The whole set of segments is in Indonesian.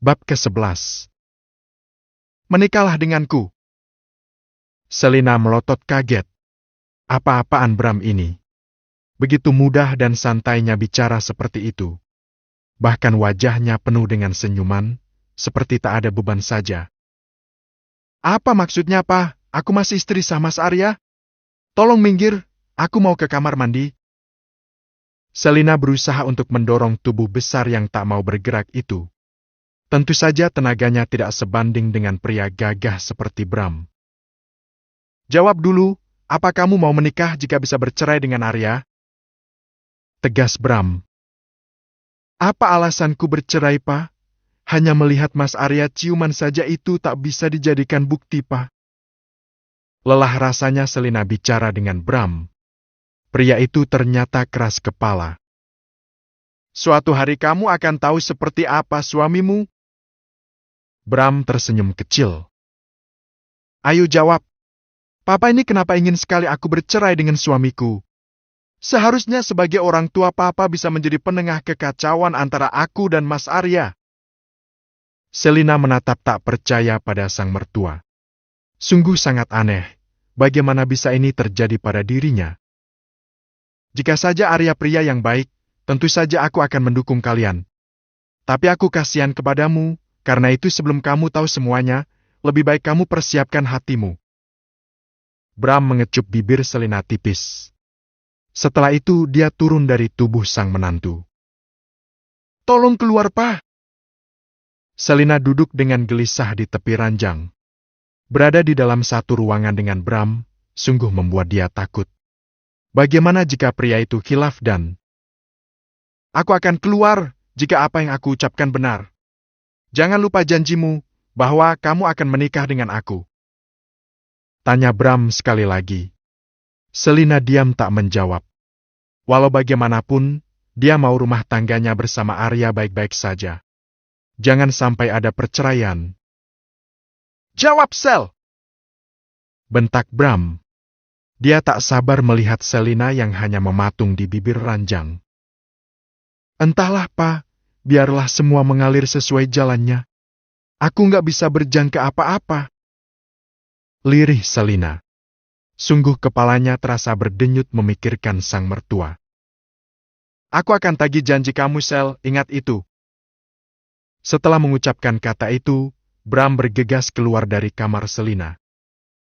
Bab ke-11. Menikahlah denganku. Selina melotot kaget. Apa-apaan Bram ini? Begitu mudah dan santainya bicara seperti itu. Bahkan wajahnya penuh dengan senyuman, seperti tak ada beban saja. Apa maksudnya, Pak? Aku masih istri sah Mas Arya? Tolong minggir, aku mau ke kamar mandi. Selina berusaha untuk mendorong tubuh besar yang tak mau bergerak itu. Tentu saja tenaganya tidak sebanding dengan pria gagah seperti Bram. Jawab dulu, apa kamu mau menikah jika bisa bercerai dengan Arya? Tegas Bram. Apa alasanku bercerai, Pak? Hanya melihat Mas Arya ciuman saja itu tak bisa dijadikan bukti, Pak. Lelah rasanya Selina bicara dengan Bram. Pria itu ternyata keras kepala. Suatu hari kamu akan tahu seperti apa suamimu. Bram tersenyum kecil. Ayo jawab. Papa ini kenapa ingin sekali aku bercerai dengan suamiku? Seharusnya sebagai orang tua Papa bisa menjadi penengah kekacauan antara aku dan Mas Arya. Selina menatap tak percaya pada sang mertua. Sungguh sangat aneh, bagaimana bisa ini terjadi pada dirinya? Jika saja Arya pria yang baik, tentu saja aku akan mendukung kalian. Tapi aku kasihan kepadamu, karena itu sebelum kamu tahu semuanya, lebih baik kamu persiapkan hatimu. Bram mengecup bibir Selina tipis. Setelah itu dia turun dari tubuh sang menantu. Tolong keluar, Pak. Selina duduk dengan gelisah di tepi ranjang. Berada di dalam satu ruangan dengan Bram, sungguh membuat dia takut. Bagaimana jika pria itu khilaf dan... Aku akan keluar jika apa yang aku ucapkan benar. Jangan lupa janjimu bahwa kamu akan menikah dengan aku. Tanya Bram sekali lagi. Selina diam tak menjawab. Walau bagaimanapun, dia mau rumah tangganya bersama Arya baik-baik saja. Jangan sampai ada perceraian. Jawab, Sel! Bentak Bram. Dia tak sabar melihat Selina yang hanya mematung di bibir ranjang. Entahlah, Pak. Biarlah semua mengalir sesuai jalannya. Aku nggak bisa berjangka apa-apa. Lirih Selina. Sungguh kepalanya terasa berdenyut memikirkan sang mertua. Aku akan tagih janji kamu, Sel, ingat itu. Setelah mengucapkan kata itu, Bram bergegas keluar dari kamar Selina.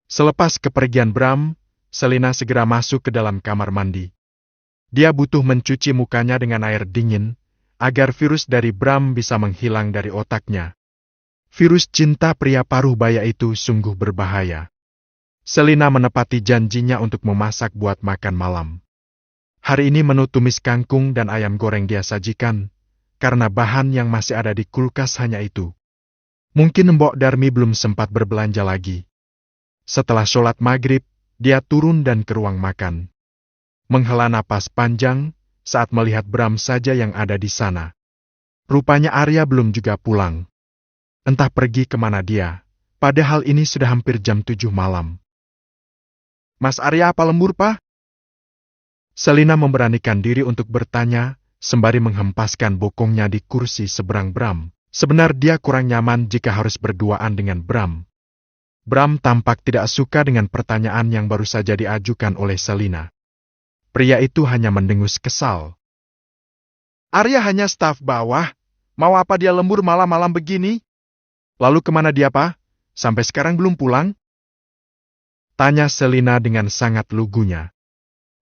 Selepas kepergian Bram, Selina segera masuk ke dalam kamar mandi. Dia butuh mencuci mukanya dengan air dingin, agar virus dari Bram bisa menghilang dari otaknya. Virus cinta pria paruh baya itu sungguh berbahaya. Selina menepati janjinya untuk memasak buat makan malam. Hari ini menu tumis kangkung dan ayam goreng dia sajikan, karena bahan yang masih ada di kulkas hanya itu. Mungkin Mbok Darmi belum sempat berbelanja lagi. Setelah sholat maghrib, dia turun dan ke ruang makan. Menghela napas panjang, saat melihat Bram saja yang ada di sana. Rupanya Arya belum juga pulang. Entah pergi kemana dia, padahal ini sudah hampir jam 7 malam. Mas Arya apa lembur, Pak? Selina memberanikan diri untuk bertanya, sembari menghempaskan bokongnya di kursi seberang Bram. Sebenarnya dia kurang nyaman jika harus berduaan dengan Bram. Bram tampak tidak suka dengan pertanyaan yang baru saja diajukan oleh Selina. Pria itu hanya mendengus kesal. Arya hanya staf bawah. Mau apa dia lembur malam-malam begini? Lalu kemana dia, Pak? Sampai sekarang belum pulang? Tanya Selina dengan sangat lugunya.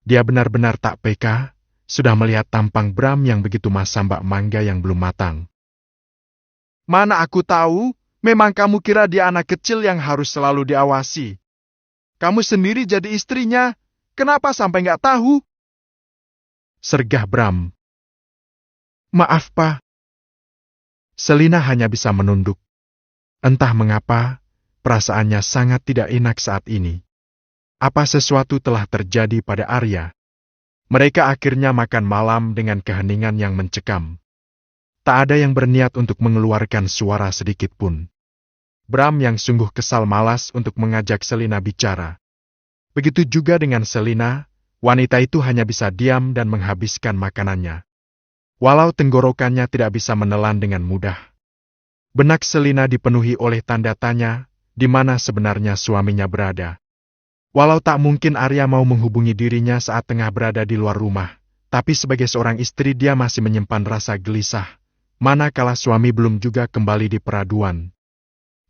Dia benar-benar tak peka, sudah melihat tampang Bram yang begitu masambak mangga yang belum matang. Mana aku tahu, memang kamu kira dia anak kecil yang harus selalu diawasi. Kamu sendiri jadi istrinya, kenapa sampai nggak tahu? Sergah Bram. Maaf, Pak. Selina hanya bisa menunduk. Entah mengapa, perasaannya sangat tidak enak saat ini. Apa sesuatu telah terjadi pada Arya? Mereka akhirnya makan malam dengan keheningan yang mencekam. Tak ada yang berniat untuk mengeluarkan suara sedikit pun. Bram yang sungguh kesal malas untuk mengajak Selina bicara. Begitu juga dengan Selina, wanita itu hanya bisa diam dan menghabiskan makanannya. Walau tenggorokannya tidak bisa menelan dengan mudah. Benak Selina dipenuhi oleh tanda tanya, di mana sebenarnya suaminya berada. Walau tak mungkin Arya mau menghubungi dirinya saat tengah berada di luar rumah, tapi sebagai seorang istri dia masih menyimpan rasa gelisah, manakala suami belum juga kembali di peraduan.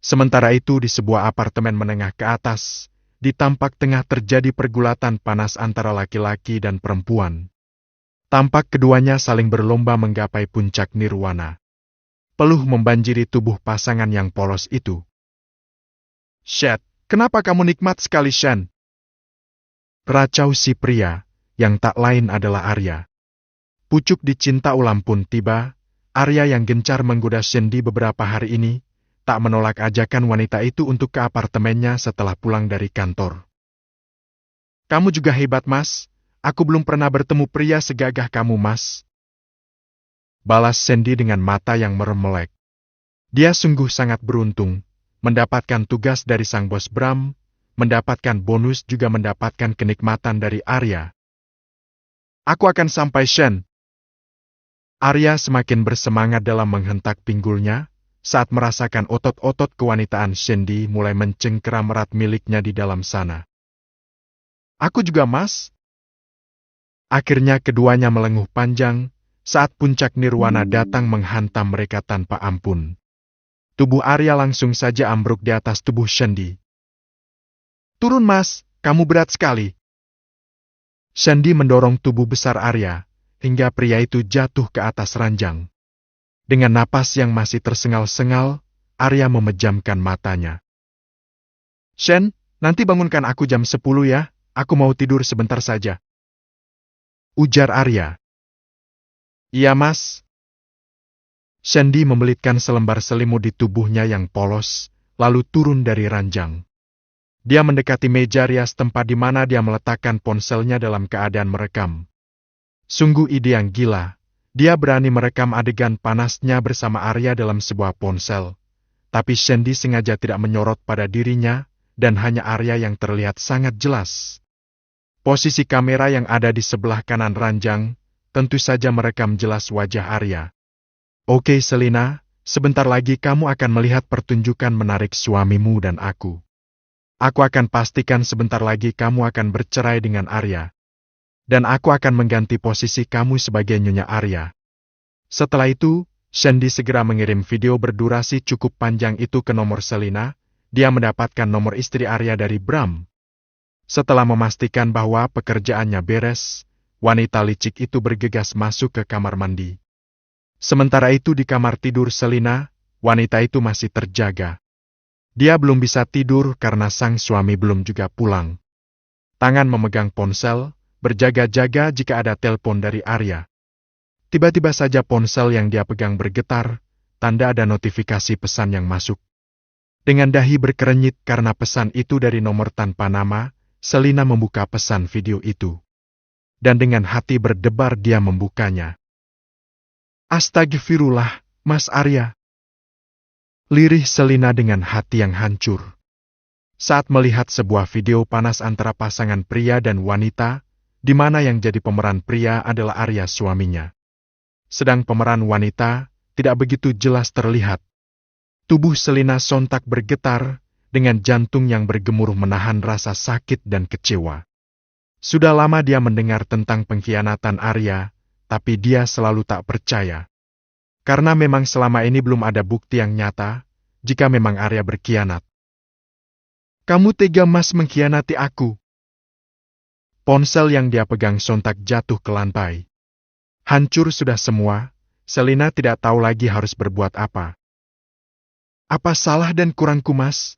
Sementara itu di sebuah apartemen menengah ke atas, di tampak tengah terjadi pergulatan panas antara laki-laki dan perempuan. Tampak keduanya saling berlomba menggapai puncak nirwana. Peluh membanjiri tubuh pasangan yang polos itu. "Shet, kenapa kamu nikmat sekali, Shen?" Racau si pria, yang tak lain adalah Arya. Pucuk dicinta ulam pun tiba. Arya yang gencar menggoda Shendi beberapa hari ini, tak menolak ajakan wanita itu untuk ke apartemennya setelah pulang dari kantor. "Kamu juga hebat, Mas. Aku belum pernah bertemu pria segagah kamu, Mas," balas Shendi dengan mata yang meremelek. Dia sungguh sangat beruntung, mendapatkan tugas dari sang bos Bram, mendapatkan bonus juga mendapatkan kenikmatan dari Arya. "Aku akan sampai, Shen." Arya semakin bersemangat dalam menghentak pinggulnya, saat merasakan otot-otot kewanitaan Shendi mulai mencengkeram erat miliknya di dalam sana. "Aku juga, Mas." Akhirnya keduanya melenguh panjang, saat puncak nirwana datang menghantam mereka tanpa ampun. Tubuh Arya langsung saja ambruk di atas tubuh Shendi. "Turun, Mas, kamu berat sekali." Shendi mendorong tubuh besar Arya, hingga pria itu jatuh ke atas ranjang. Dengan napas yang masih tersengal-sengal, Arya memejamkan matanya. "Shen, nanti bangunkan aku jam 10 ya, aku mau tidur sebentar saja," ujar Arya. "Iya, Mas." Shendi membelitkan selembar selimut di tubuhnya yang polos, lalu turun dari ranjang. Dia mendekati meja rias tempat di mana dia meletakkan ponselnya dalam keadaan merekam. Sungguh ide yang gila, dia berani merekam adegan panasnya bersama Arya dalam sebuah ponsel. Tapi Shendi sengaja tidak menyorot pada dirinya, dan hanya Arya yang terlihat sangat jelas. Posisi kamera yang ada di sebelah kanan ranjang, tentu saja merekam jelas wajah Arya. "Oke Selina, sebentar lagi kamu akan melihat pertunjukan menarik suamimu dan aku. Aku akan pastikan sebentar lagi kamu akan bercerai dengan Arya. Dan aku akan mengganti posisi kamu sebagai Nyonya Arya." Setelah itu, Shendi segera mengirim video berdurasi cukup panjang itu ke nomor Selina. Dia mendapatkan nomor istri Arya dari Bram. Setelah memastikan bahwa pekerjaannya beres, wanita licik itu bergegas masuk ke kamar mandi. Sementara itu di kamar tidur Selina, wanita itu masih terjaga. Dia belum bisa tidur karena sang suami belum juga pulang. Tangan memegang ponsel, berjaga-jaga jika ada telepon dari Arya. Tiba-tiba saja ponsel yang dia pegang bergetar, tanda ada notifikasi pesan yang masuk. Dengan dahi berkerenyit karena pesan itu dari nomor tanpa nama, Selina membuka pesan video itu. Dan dengan hati berdebar dia membukanya. "Astagfirullah, Mas Arya." Lirih Selina dengan hati yang hancur. Saat melihat sebuah video panas antara pasangan pria dan wanita, di mana yang jadi pemeran pria adalah Arya suaminya. Sedang pemeran wanita tidak begitu jelas terlihat. Tubuh Selina sontak bergetar, dengan jantung yang bergemuruh menahan rasa sakit dan kecewa. Sudah lama dia mendengar tentang pengkhianatan Arya, tapi dia selalu tak percaya. Karena memang selama ini belum ada bukti yang nyata, jika memang Arya berkhianat. "Kamu tega, Mas, mengkhianati aku." Ponsel yang dia pegang sontak jatuh ke lantai. Hancur sudah semua, Selina tidak tahu lagi harus berbuat apa. "Apa salah dan kurangku, Mas?"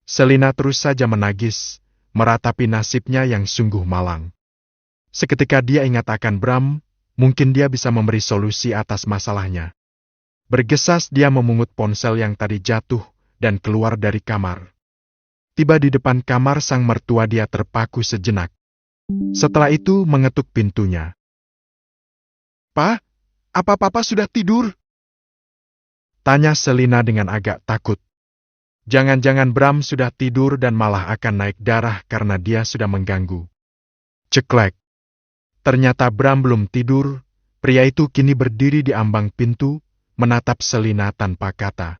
Selina terus saja menangis, meratapi nasibnya yang sungguh malang. Seketika dia ingat akan Bram, mungkin dia bisa memberi solusi atas masalahnya. Bergesas dia memungut ponsel yang tadi jatuh, dan keluar dari kamar. Tiba di depan kamar sang mertua dia terpaku sejenak. Setelah itu mengetuk pintunya. "Pak, apa Papa sudah tidur?" tanya Selina dengan agak takut. Jangan-jangan Bram sudah tidur dan malah akan naik darah karena dia sudah mengganggu. Ceklek. Ternyata Bram belum tidur, pria itu kini berdiri di ambang pintu, menatap Selina tanpa kata.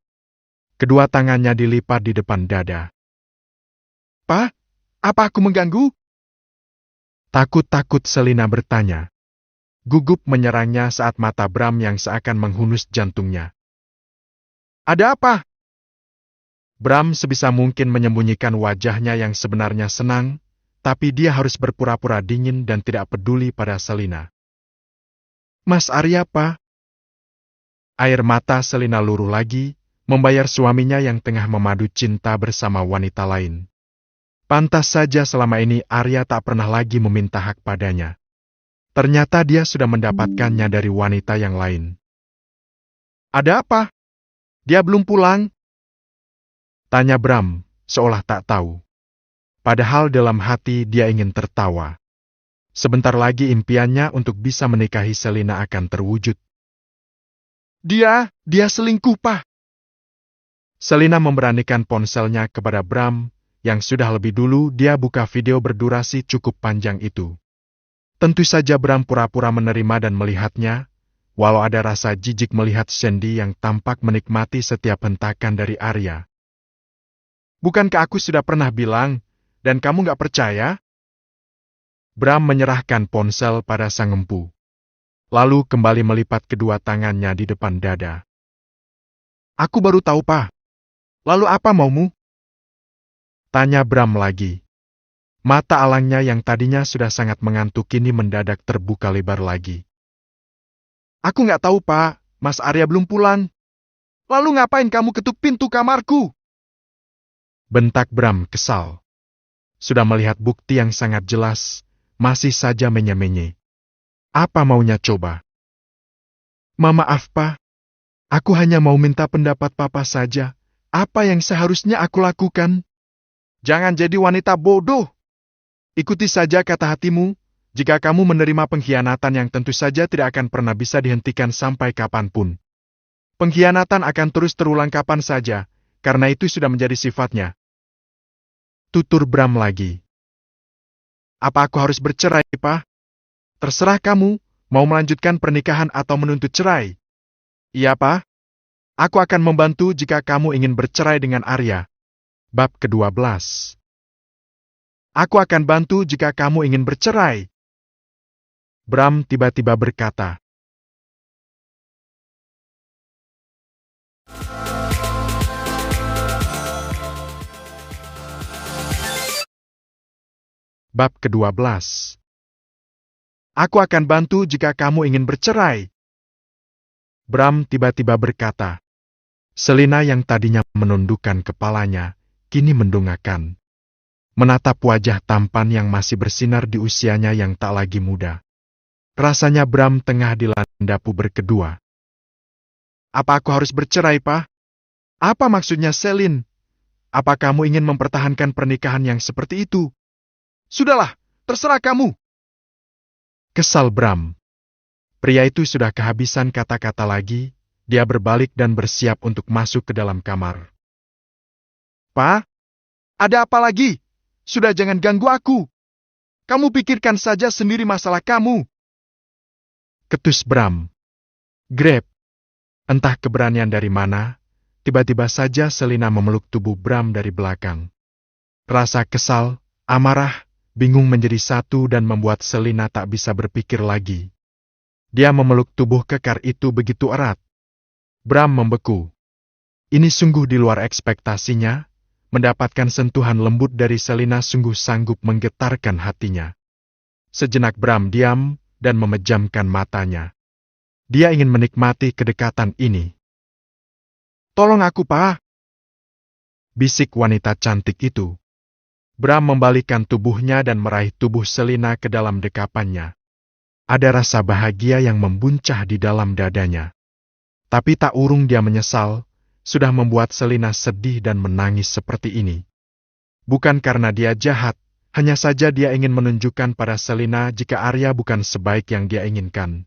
Kedua tangannya dilipat di depan dada. "Pa, apa aku mengganggu?" Takut-takut Selina bertanya. Gugup menyerangnya saat mata Bram yang seakan menghunus jantungnya. "Ada apa?" Bram sebisa mungkin menyembunyikan wajahnya yang sebenarnya senang, tapi dia harus berpura-pura dingin dan tidak peduli pada Selina. "Mas Arya, Pa." Air mata Selina luruh lagi, membayar suaminya yang tengah memadu cinta bersama wanita lain. Pantas saja selama ini Arya tak pernah lagi meminta hak padanya. Ternyata dia sudah mendapatkannya dari wanita yang lain. "Ada apa? Dia belum pulang?" tanya Bram, seolah tak tahu. Padahal dalam hati dia ingin tertawa. Sebentar lagi impiannya untuk bisa menikahi Selina akan terwujud. Dia selingkuh, Pa." Selina memberanikan ponselnya kepada Bram, yang sudah lebih dulu dia buka video berdurasi cukup panjang itu. Tentu saja Bram pura-pura menerima dan melihatnya, walau ada rasa jijik melihat Sandy yang tampak menikmati setiap hentakan dari Arya. "Bukankah aku sudah pernah bilang, dan kamu gak percaya?" Bram menyerahkan ponsel pada sang empu. Lalu kembali melipat kedua tangannya di depan dada. "Aku baru tahu, Pa. Lalu apa maumu?" tanya Bram lagi. Mata alangnya yang tadinya sudah sangat mengantuk kini mendadak terbuka lebar lagi. "Aku nggak tahu, Pa. Mas Arya belum pulang. Lalu ngapain kamu ketuk pintu kamarku?" bentak Bram kesal. Sudah melihat bukti yang sangat jelas, masih saja menye-menye. Apa maunya coba? "Maaf, Pa. Aku hanya mau minta pendapat Papa saja. Apa yang seharusnya aku lakukan?" "Jangan jadi wanita bodoh. Ikuti saja kata hatimu. Jika kamu menerima pengkhianatan yang tentu saja tidak akan pernah bisa dihentikan sampai kapanpun. Pengkhianatan akan terus terulang kapan saja, karena itu sudah menjadi sifatnya." Tutur Bram lagi. "Apa aku harus bercerai, Pa? Terserah kamu, mau melanjutkan pernikahan atau menuntut cerai." "Iya, Pa. Aku akan membantu jika kamu ingin bercerai dengan Arya." Bab ke-12. "Aku akan bantu jika kamu ingin bercerai." Bram tiba-tiba berkata. Bab ke-12. "Aku akan bantu jika kamu ingin bercerai." Bram tiba-tiba berkata. Selina yang tadinya menundukkan kepalanya, kini mendongakkan. Menatap wajah tampan yang masih bersinar di usianya yang tak lagi muda. Rasanya Bram tengah dilanda puber kedua. "Apa aku harus bercerai, Pa? Apa maksudnya, Selin? Apa kamu ingin mempertahankan pernikahan yang seperti itu?" "Sudahlah, terserah kamu." Kesal Bram. Pria itu sudah kehabisan kata-kata lagi, dia berbalik dan bersiap untuk masuk ke dalam kamar. "Pa, ada apa lagi? Sudah jangan ganggu aku. Kamu pikirkan saja sendiri masalah kamu." Ketus Bram. Grab. Entah keberanian dari mana, tiba-tiba saja Selina memeluk tubuh Bram dari belakang. Rasa kesal, amarah, bingung menjadi satu dan membuat Selina tak bisa berpikir lagi. Dia memeluk tubuh kekar itu begitu erat. Bram membeku. Ini sungguh di luar ekspektasinya, mendapatkan sentuhan lembut dari Selina sungguh sanggup menggetarkan hatinya. Sejenak Bram diam dan memejamkan matanya. Dia ingin menikmati kedekatan ini. "Tolong aku, Pa," bisik wanita cantik itu. Bram membalikkan tubuhnya dan meraih tubuh Selina ke dalam dekapannya. Ada rasa bahagia yang membuncah di dalam dadanya. Tapi tak urung dia menyesal, sudah membuat Selina sedih dan menangis seperti ini. Bukan karena dia jahat, hanya saja dia ingin menunjukkan pada Selina jika Arya bukan sebaik yang dia inginkan.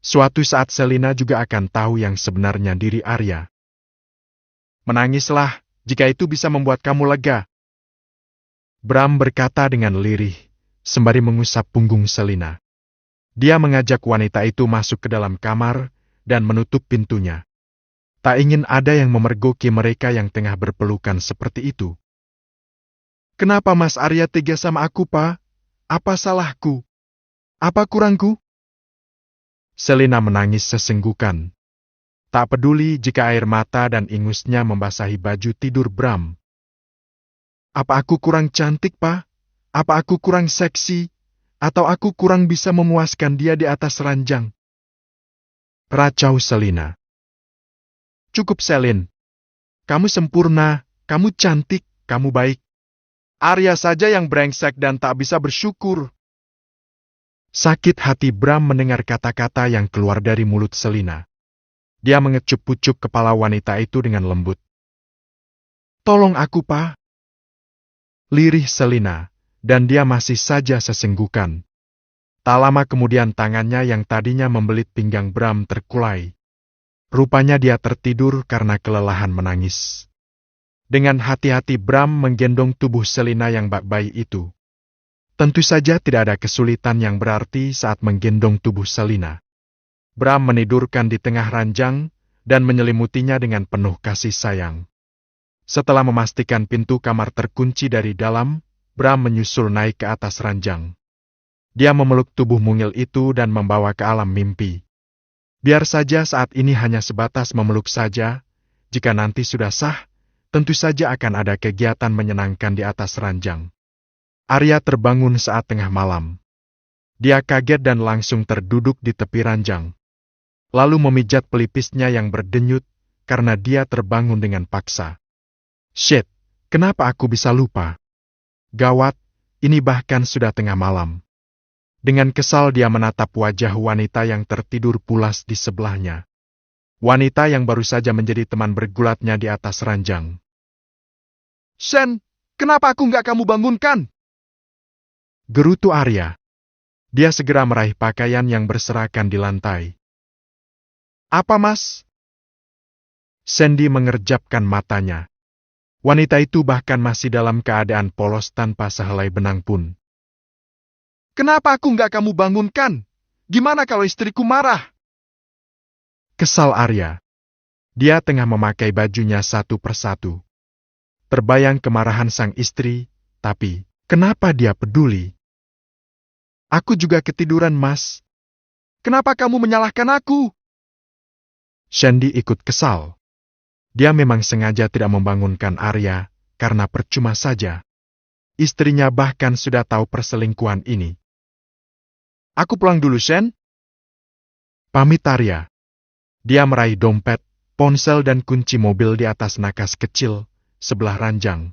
Suatu saat Selina juga akan tahu yang sebenarnya diri Arya. "Menangislah, jika itu bisa membuat kamu lega," Bram berkata dengan lirih, sembari mengusap punggung Selina. Dia mengajak wanita itu masuk ke dalam kamar dan menutup pintunya. Tak ingin ada yang memergoki mereka yang tengah berpelukan seperti itu. Kenapa Mas Arya tega sama aku, Pak? Apa salahku? Apa kurangku? Selina menangis sesenggukan. Tak peduli jika air mata dan ingusnya membasahi baju tidur Bram. Apa aku kurang cantik, Pak? Apa aku kurang seksi? Atau aku kurang bisa memuaskan dia di atas ranjang? Racau Selina. Cukup, Selin. Kamu sempurna, kamu cantik, kamu baik. Arya saja yang brengsek dan tak bisa bersyukur. Sakit hati Bram mendengar kata-kata yang keluar dari mulut Selina. Dia mengecup-pucuk kepala wanita itu dengan lembut. Tolong aku, Pak. Lirih Selina, dan dia masih saja sesenggukan. Tak lama kemudian tangannya yang tadinya membelit pinggang Bram terkulai. Rupanya dia tertidur karena kelelahan menangis. Dengan hati-hati Bram menggendong tubuh Selina yang bak bayi itu. Tentu saja tidak ada kesulitan yang berarti saat menggendong tubuh Selina. Bram menidurkan di tengah ranjang dan menyelimutinya dengan penuh kasih sayang. Setelah memastikan pintu kamar terkunci dari dalam, Bram menyusul naik ke atas ranjang. Dia memeluk tubuh mungil itu dan membawa ke alam mimpi. Biar saja saat ini hanya sebatas memeluk saja, jika nanti sudah sah, tentu saja akan ada kegiatan menyenangkan di atas ranjang. Arya terbangun saat tengah malam. Dia kaget dan langsung terduduk di tepi ranjang. Lalu memijat pelipisnya yang berdenyut karena dia terbangun dengan paksa. Shit, kenapa aku bisa lupa? Gawat, ini bahkan sudah tengah malam. Dengan kesal dia menatap wajah wanita yang tertidur pulas di sebelahnya. Wanita yang baru saja menjadi teman bergulatnya di atas ranjang. Shen, kenapa aku nggak kamu bangunkan? Gerutu Arya. Dia segera meraih pakaian yang berserakan di lantai. Apa, Mas? Sandy mengerjapkan matanya. Wanita itu bahkan masih dalam keadaan polos tanpa sehelai benang pun. Kenapa aku nggak kamu bangunkan? Gimana kalau istriku marah? Kesal Arya. Dia tengah memakai bajunya satu persatu. Terbayang kemarahan sang istri, tapi kenapa dia peduli? Aku juga ketiduran, Mas. Kenapa kamu menyalahkan aku? Sandy ikut kesal. Dia memang sengaja tidak membangunkan Arya, karena percuma saja. Istrinya bahkan sudah tahu perselingkuhan ini. Aku pulang dulu, Shen. Pamit Arya. Dia meraih dompet, ponsel dan kunci mobil di atas nakas kecil, sebelah ranjang.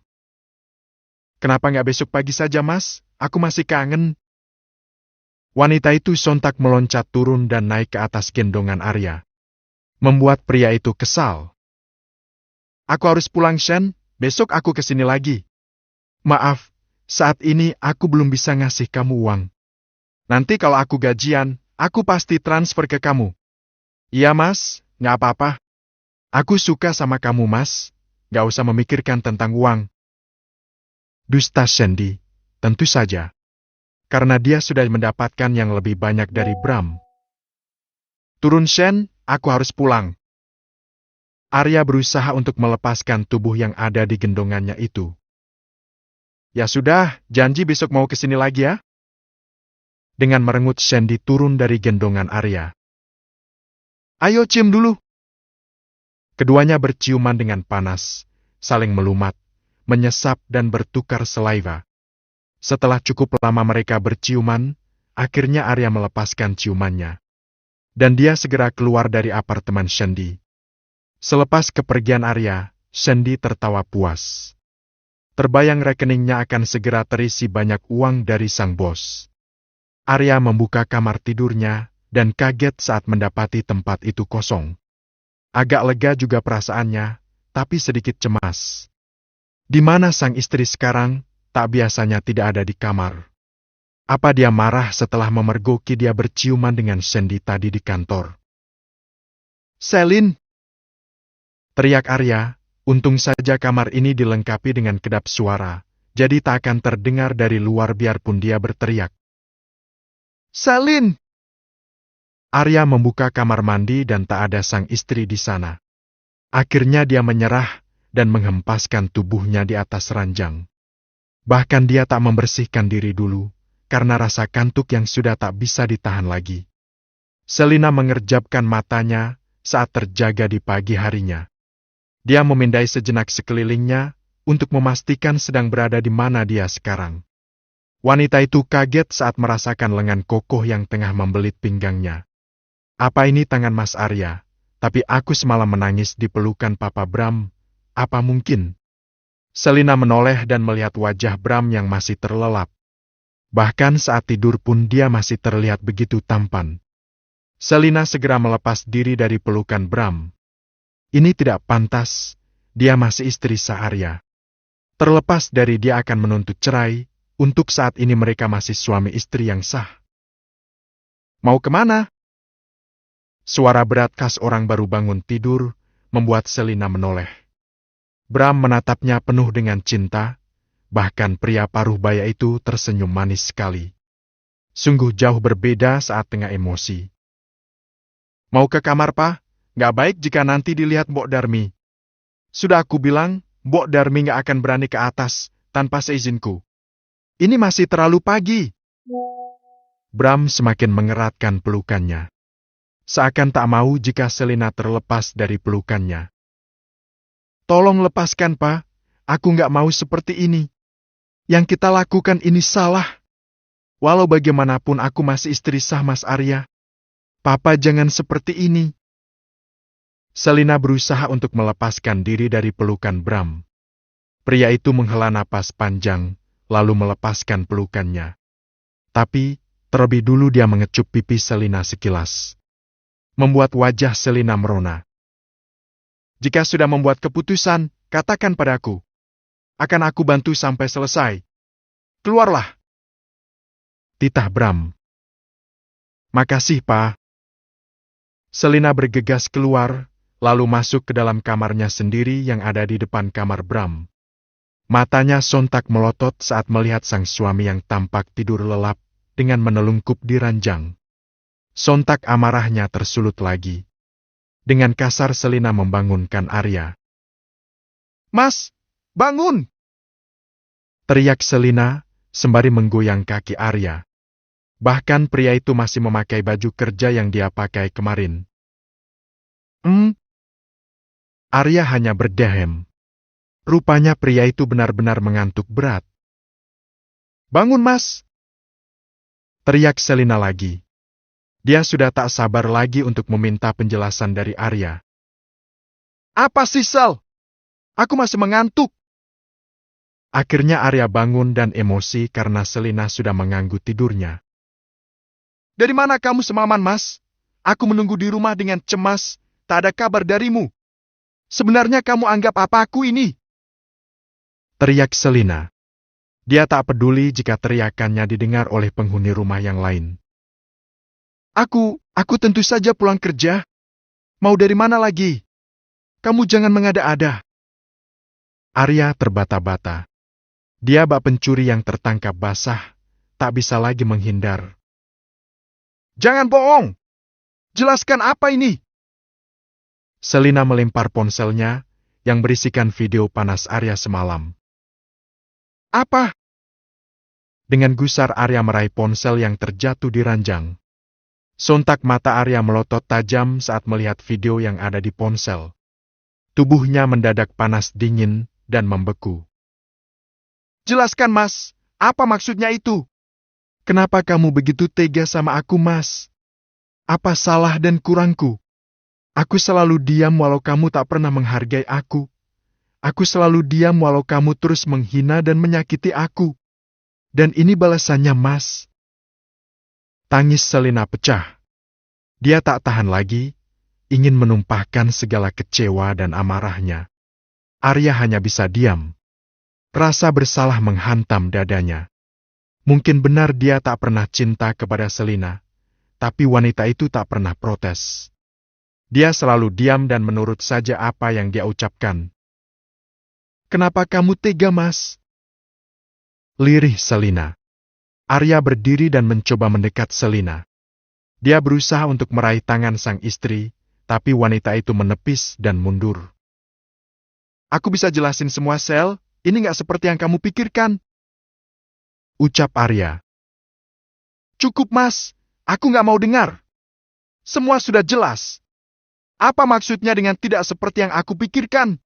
Kenapa nggak besok pagi saja, Mas? Aku masih kangen. Wanita itu sontak meloncat turun dan naik ke atas gendongan Arya. Membuat pria itu kesal. Aku harus pulang, Shen. Besok aku kesini lagi. Maaf, saat ini aku belum bisa ngasih kamu uang. Nanti kalau aku gajian, aku pasti transfer ke kamu. Iya, Mas, nggak apa-apa. Aku suka sama kamu, Mas. Nggak usah memikirkan tentang uang. Dusta Sandy, tentu saja. Karena dia sudah mendapatkan yang lebih banyak dari Bram. Turun, Shen, aku harus pulang. Arya berusaha untuk melepaskan tubuh yang ada di gendongannya itu. Ya sudah, janji besok mau kesini lagi ya? Dengan merengut Sandy turun dari gendongan Arya. Ayo cium dulu. Keduanya berciuman dengan panas, saling melumat, menyesap dan bertukar saliva. Setelah cukup lama mereka berciuman, akhirnya Arya melepaskan ciumannya. Dan dia segera keluar dari apartemen Sandy. Selepas kepergian Arya, Sandy tertawa puas. Terbayang rekeningnya akan segera terisi banyak uang dari sang bos. Arya membuka kamar tidurnya dan kaget saat mendapati tempat itu kosong. Agak lega juga perasaannya, tapi sedikit cemas. Di mana sang istri sekarang, tak biasanya tidak ada di kamar. Apa dia marah setelah memergoki dia berciuman dengan Sandy tadi di kantor? Selin! Teriak Arya, untung saja kamar ini dilengkapi dengan kedap suara, jadi tak akan terdengar dari luar biarpun dia berteriak. Selin! Arya membuka kamar mandi dan tak ada sang istri di sana. Akhirnya dia menyerah dan menghempaskan tubuhnya di atas ranjang. Bahkan dia tak membersihkan diri dulu, karena rasa kantuk yang sudah tak bisa ditahan lagi. Selina mengerjapkan matanya saat terjaga di pagi harinya. Dia memindai sejenak sekelilingnya untuk memastikan sedang berada di mana dia sekarang. Wanita itu kaget saat merasakan lengan kokoh yang tengah membelit pinggangnya. Apa ini tangan Mas Arya? Tapi aku semalam menangis di pelukan Papa Bram. Apa mungkin? Selina menoleh dan melihat wajah Bram yang masih terlelap. Bahkan saat tidur pun dia masih terlihat begitu tampan. Selina segera melepas diri dari pelukan Bram. Ini tidak pantas, dia masih istri Sa Arya. Terlepas dari dia akan menuntut cerai, untuk saat ini mereka masih suami istri yang sah. Mau kemana? Suara berat khas orang baru bangun tidur, membuat Selina menoleh. Bram menatapnya penuh dengan cinta, bahkan pria paruh baya itu tersenyum manis sekali. Sungguh jauh berbeda saat tengah emosi. Mau ke kamar, Pak? Nggak baik jika nanti dilihat Mbok Darmi. Sudah aku bilang, Mbok Darmi nggak akan berani ke atas, tanpa seizinku. Ini masih terlalu pagi. Bram semakin mengeratkan pelukannya. Seakan tak mau jika Selina terlepas dari pelukannya. Tolong lepaskan, Pak. Aku nggak mau seperti ini. Yang kita lakukan ini salah. Walau bagaimanapun aku masih istri sah Mas Arya. Papa jangan seperti ini. Selina berusaha untuk melepaskan diri dari pelukan Bram. Pria itu menghela napas panjang, lalu melepaskan pelukannya. Tapi, terlebih dulu dia mengecup pipi Selina sekilas. Membuat wajah Selina merona. Jika sudah membuat keputusan, katakan padaku. Akan aku bantu sampai selesai. Keluarlah. Titah Bram. Makasih, Pak. Selina bergegas keluar, lalu masuk ke dalam kamarnya sendiri yang ada di depan kamar Bram. Matanya sontak melotot saat melihat sang suami yang tampak tidur lelap dengan menelungkup di ranjang. Sontak amarahnya tersulut lagi. Dengan kasar Selina membangunkan Arya. Mas, bangun! Teriak Selina sembari menggoyang kaki Arya. Bahkan pria itu masih memakai baju kerja yang dia pakai kemarin. Arya hanya berdehem. Rupanya pria itu benar-benar mengantuk berat. Bangun, Mas! Teriak Selina lagi. Dia sudah tak sabar lagi untuk meminta penjelasan dari Arya. Apa sih, Sal? Aku masih mengantuk. Akhirnya Arya bangun dan emosi karena Selina sudah mengganggu tidurnya. Dari mana kamu semalaman, Mas? Aku menunggu di rumah dengan cemas, tak ada kabar darimu. Sebenarnya kamu anggap apa aku ini? Teriak Selina. Dia tak peduli jika teriakannya didengar oleh penghuni rumah yang lain. Aku tentu saja pulang kerja. Mau dari mana lagi? Kamu jangan mengada-ada. Arya terbata-bata. Dia bak pencuri yang tertangkap basah, tak bisa lagi menghindar. Jangan bohong! Jelaskan apa ini? Selina melempar ponselnya yang berisikan video panas Arya semalam. Apa? Dengan gusar Arya meraih ponsel yang terjatuh di ranjang. Sontak mata Arya melotot tajam saat melihat video yang ada di ponsel. Tubuhnya mendadak panas dingin dan membeku. Jelaskan, Mas, apa maksudnya itu? Kenapa kamu begitu tega sama aku, Mas? Apa salah dan kurangku? Aku selalu diam walau kamu tak pernah menghargai aku. Aku selalu diam walau kamu terus menghina dan menyakiti aku. Dan ini balasannya, Mas. Tangis Selina pecah. Dia tak tahan lagi, ingin menumpahkan segala kecewa dan amarahnya. Arya hanya bisa diam. Rasa bersalah menghantam dadanya. Mungkin benar dia tak pernah cinta kepada Selina, tapi wanita itu tak pernah protes. Dia selalu diam dan menurut saja apa yang dia ucapkan. Kenapa kamu tega, Mas? Lirih Selina. Arya berdiri dan mencoba mendekat Selina. Dia berusaha untuk meraih tangan sang istri, tapi wanita itu menepis dan mundur. Aku bisa jelasin semua, Sel. Ini nggak seperti yang kamu pikirkan. Ucap Arya. Cukup, Mas. Aku nggak mau dengar. Semua sudah jelas. Apa maksudnya dengan tidak seperti yang aku pikirkan?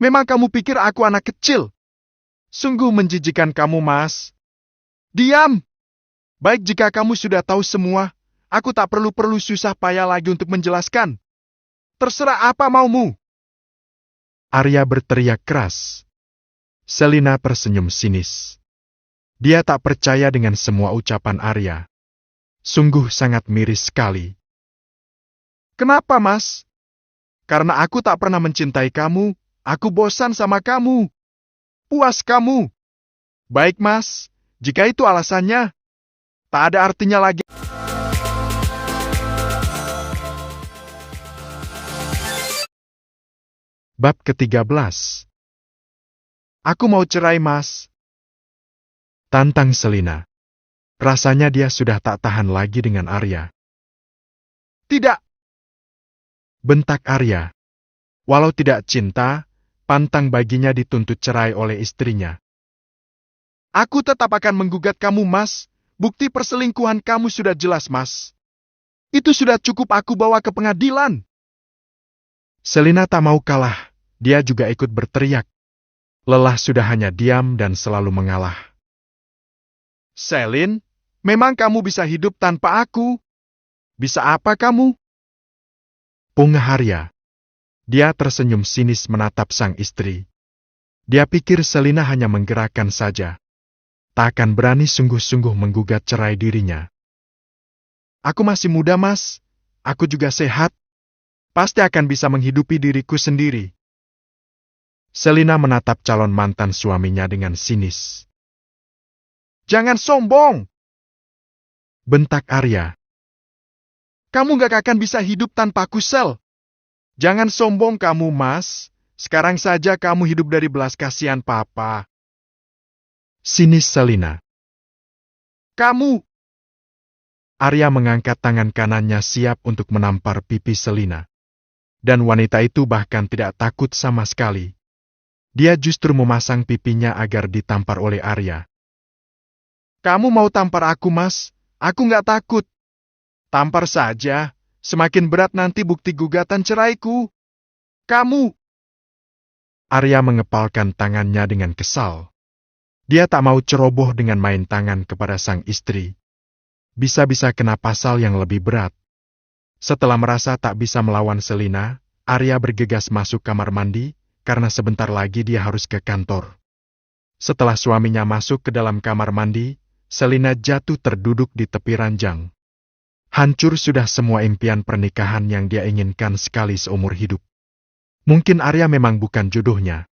Memang kamu pikir aku anak kecil? Sungguh menjijikan kamu, Mas. Diam! Baik jika kamu sudah tahu semua, aku tak perlu susah payah lagi untuk menjelaskan. Terserah apa maumu. Arya berteriak keras. Selina tersenyum sinis. Dia tak percaya dengan semua ucapan Arya. Sungguh sangat miris sekali. Kenapa, Mas? Karena aku tak pernah mencintai kamu, aku bosan sama kamu. Puas kamu. Baik, Mas, jika itu alasannya, tak ada artinya lagi. Bab ke-13. Aku mau cerai, Mas. Tantang Selina. Rasanya dia sudah tak tahan lagi dengan Arya. Tidak! Bentak Arya. Walau tidak cinta, pantang baginya dituntut cerai oleh istrinya. Aku tetap akan menggugat kamu, Mas. Bukti perselingkuhan kamu sudah jelas, Mas. Itu sudah cukup aku bawa ke pengadilan. Selina tak mau kalah. Dia juga ikut berteriak. Lelah sudah hanya diam dan selalu mengalah. Selin, memang kamu bisa hidup tanpa aku? Bisa apa kamu? Punggah Arya. Dia tersenyum sinis menatap sang istri. Dia pikir Selina hanya menggerakkan saja. Tak akan berani sungguh-sungguh menggugat cerai dirinya. Aku masih muda, Mas. Aku juga sehat. Pasti akan bisa menghidupi diriku sendiri. Selina menatap calon mantan suaminya dengan sinis. Jangan sombong! Bentak Arya. Kamu gak akan bisa hidup tanpa aku, Sel. Jangan sombong kamu, Mas. Sekarang saja kamu hidup dari belas kasihan Papa. Sinis Selina. Kamu! Arya mengangkat tangan kanannya siap untuk menampar pipi Selina. Dan wanita itu bahkan tidak takut sama sekali. Dia justru memasang pipinya agar ditampar oleh Arya. Kamu mau tampar aku, Mas? Aku nggak takut. Tampar saja, semakin berat nanti bukti gugatan ceraiku. Kamu! Arya mengepalkan tangannya dengan kesal. Dia tak mau ceroboh dengan main tangan kepada sang istri. Bisa-bisa kena pasal yang lebih berat. Setelah merasa tak bisa melawan Selina, Arya bergegas masuk kamar mandi, karena sebentar lagi dia harus ke kantor. Setelah suaminya masuk ke dalam kamar mandi, Selina jatuh terduduk di tepi ranjang. Hancur sudah semua impian pernikahan yang dia inginkan sekali seumur hidup. Mungkin Arya memang bukan jodohnya.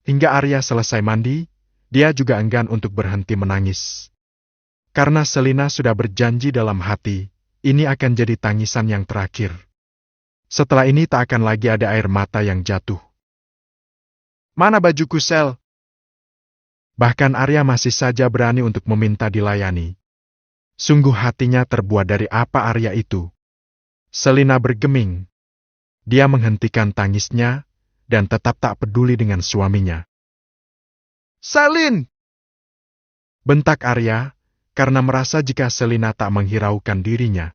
Hingga Arya selesai mandi, dia juga enggan untuk berhenti menangis. Karena Selina sudah berjanji dalam hati, ini akan jadi tangisan yang terakhir. Setelah ini tak akan lagi ada air mata yang jatuh. Mana bajuku, Sel? Bahkan Arya masih saja berani untuk meminta dilayani. Sungguh hatinya terbuat dari apa Arya itu. Selina bergeming. Dia menghentikan tangisnya, dan tetap tak peduli dengan suaminya. Selin! Bentak Arya, karena merasa jika Selina tak menghiraukan dirinya.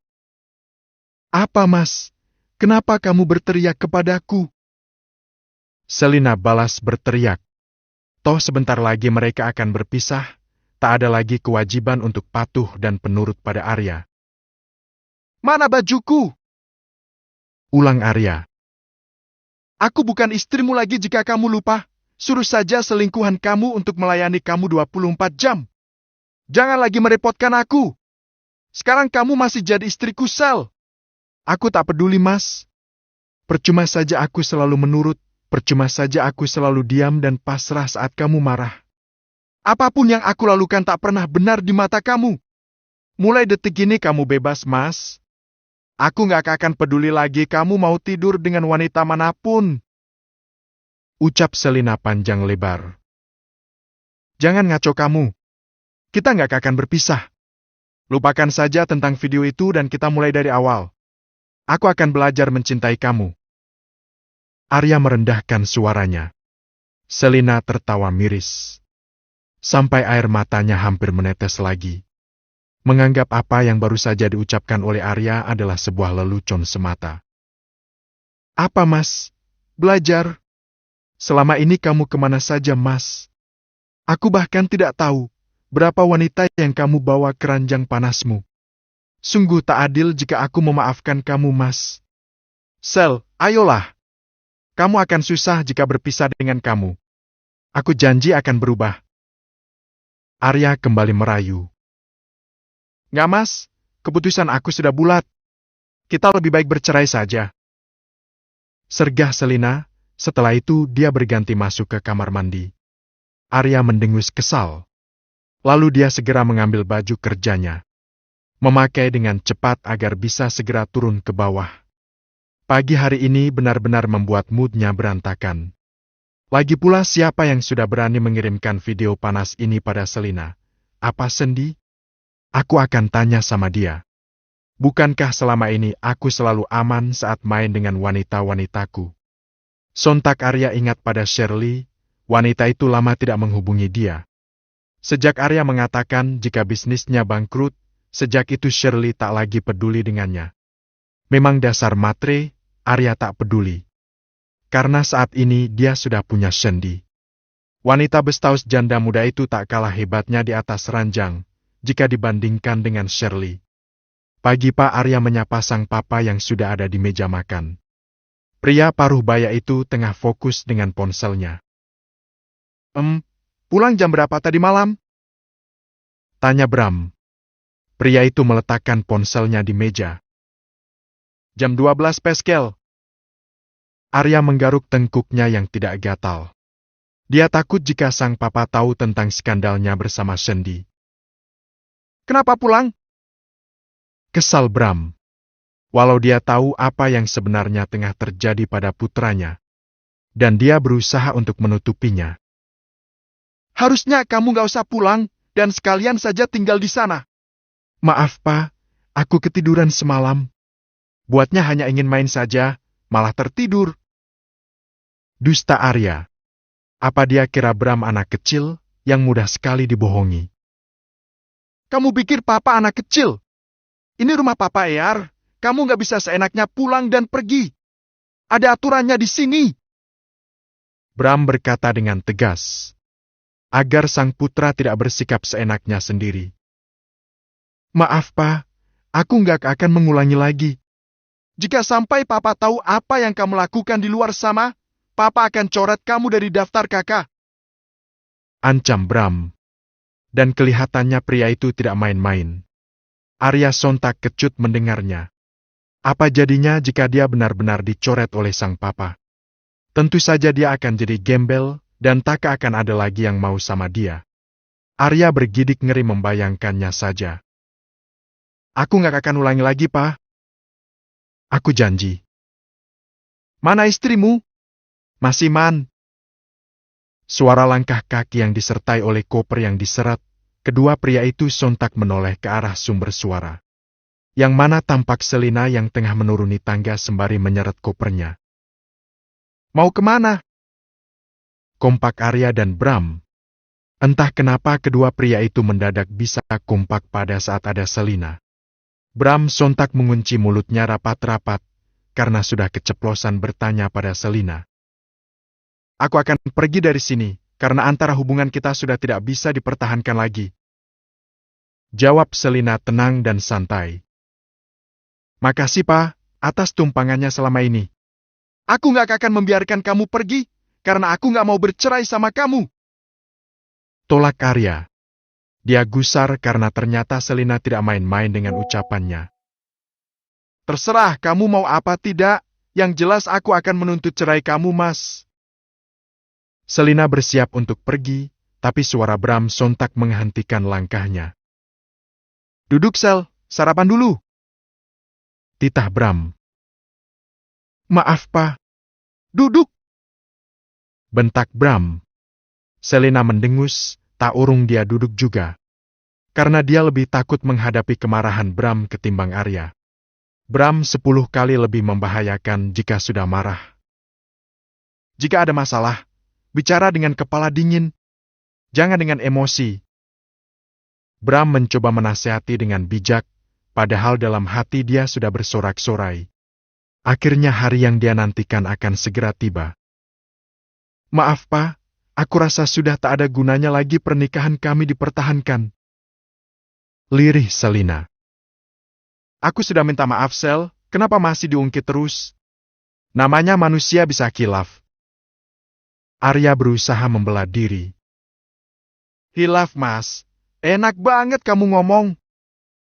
Apa, Mas? Kenapa kamu berteriak kepadaku? Selina balas berteriak. Toh sebentar lagi mereka akan berpisah, tak ada lagi kewajiban untuk patuh dan penurut pada Arya. Mana bajuku? Ulang Arya. Aku bukan istrimu lagi jika kamu lupa. Suruh saja selingkuhan kamu untuk melayani kamu 24 jam. Jangan lagi merepotkan aku. Sekarang kamu masih jadi istriku, Sel. Aku tak peduli, Mas. Percuma saja aku selalu menurut. Percuma saja aku selalu diam dan pasrah saat kamu marah. Apapun yang aku lakukan tak pernah benar di mata kamu. Mulai detik ini kamu bebas, Mas. Aku gak akan peduli lagi kamu mau tidur dengan wanita manapun. Ucap Selina panjang lebar. Jangan ngaco kamu. Kita gak akan berpisah. Lupakan saja tentang video itu dan kita mulai dari awal. Aku akan belajar mencintai kamu. Arya merendahkan suaranya. Selina tertawa miris. Sampai air matanya hampir menetes lagi. Menganggap apa yang baru saja diucapkan oleh Arya adalah sebuah lelucon semata. Apa mas? Belajar? Selama ini kamu kemana saja mas? Aku bahkan tidak tahu berapa wanita yang kamu bawa ke ranjang panasmu. Sungguh tak adil jika aku memaafkan kamu mas. Sel, ayolah. Kamu akan susah jika berpisah dengan kamu. Aku janji akan berubah. Arya kembali merayu. Nggak mas, keputusan aku sudah bulat. Kita lebih baik bercerai saja. Sergah Selina, setelah itu dia berganti masuk ke kamar mandi. Arya mendengus kesal. Lalu dia segera mengambil baju kerjanya. Memakai dengan cepat agar bisa segera turun ke bawah. Pagi hari ini benar-benar membuat moodnya berantakan. Lagi pula siapa yang sudah berani mengirimkan video panas ini pada Selina? Apa Sendi? Aku akan tanya sama dia. Bukankah selama ini aku selalu aman saat main dengan wanita-wanitaku? Sontak Arya ingat pada Shirley, wanita itu lama tidak menghubungi dia. Sejak Arya mengatakan jika bisnisnya bangkrut, sejak itu Shirley tak lagi peduli dengannya. Memang dasar matre, Arya tak peduli. Karena saat ini dia sudah punya Sendi. Wanita bestaus janda muda itu tak kalah hebatnya di atas ranjang, jika dibandingkan dengan Shirley. Pagi Pak Arya menyapa sang papa yang sudah ada di meja makan. Pria paruh baya itu tengah fokus dengan ponselnya. Pulang jam berapa tadi malam? Tanya Bram. Pria itu meletakkan ponselnya di meja. Jam 12 Pascal. Arya menggaruk tengkuknya yang tidak gatal. Dia takut jika sang papa tahu tentang skandalnya bersama Sendi. Kenapa pulang? Kesal Bram. Walau dia tahu apa yang sebenarnya tengah terjadi pada putranya. Dan dia berusaha untuk menutupinya. Harusnya kamu gak usah pulang, dan sekalian saja tinggal di sana. Maaf Pak, aku ketiduran semalam. Buatnya hanya ingin main saja, malah tertidur. Dusta Arya. Apa dia kira Bram anak kecil, yang mudah sekali dibohongi? Kamu pikir papa anak kecil? Ini rumah papa Eyar, kamu gak bisa seenaknya pulang dan pergi. Ada aturannya di sini. Bram berkata dengan tegas, agar sang putra tidak bersikap seenaknya sendiri. Maaf Pak, aku gak akan mengulangi lagi. Jika sampai papa tahu apa yang kamu lakukan di luar sana, papa akan coret kamu dari daftar kakak. Ancam Bram. Dan kelihatannya pria itu tidak main-main. Arya sontak kecut mendengarnya. Apa jadinya jika dia benar-benar dicoret oleh sang papa? Tentu saja dia akan jadi gembel, dan tak akan ada lagi yang mau sama dia. Arya bergidik ngeri membayangkannya saja. Aku gak akan ulangi lagi, Pak. Aku janji. Mana istrimu? Masih man. Suara langkah kaki yang disertai oleh koper yang diseret, kedua pria itu sontak menoleh ke arah sumber suara. Yang mana tampak Selina yang tengah menuruni tangga sembari menyeret kopernya. Mau kemana? Kompak Arya dan Bram. Entah kenapa kedua pria itu mendadak bisa kompak pada saat ada Selina. Bram sontak mengunci mulutnya rapat-rapat, karena sudah keceplosan bertanya pada Selina. Aku akan pergi dari sini, karena antara hubungan kita sudah tidak bisa dipertahankan lagi. Jawab Selina tenang dan santai. Makasih Pak, atas tumpangannya selama ini. Aku gak akan membiarkan kamu pergi, karena aku gak mau bercerai sama kamu. Tolak Arya. Dia gusar karena ternyata Selina tidak main-main dengan ucapannya. Terserah kamu mau apa tidak, yang jelas aku akan menuntut cerai kamu, Mas. Selina bersiap untuk pergi, tapi suara Bram sontak menghentikan langkahnya. Duduk Sel, sarapan dulu. Titah Bram. Maaf Pak. Duduk. Bentak Bram. Selina mendengus, tak urung dia duduk juga. Karena dia lebih takut menghadapi kemarahan Bram ketimbang Arya. Bram 10 kali lebih membahayakan jika sudah marah. Jika ada masalah, bicara dengan kepala dingin. Jangan dengan emosi. Bram mencoba menasihati dengan bijak, padahal dalam hati dia sudah bersorak-sorai. Akhirnya hari yang dia nantikan akan segera tiba. Maaf, Pak. Aku rasa sudah tak ada gunanya lagi pernikahan kami dipertahankan. Lirih Selina. Aku sudah minta maaf, Sel. Kenapa masih diungkit terus? Namanya manusia bisa khilaf. Arya berusaha membela diri. Hilaf, Mas. Enak banget kamu ngomong.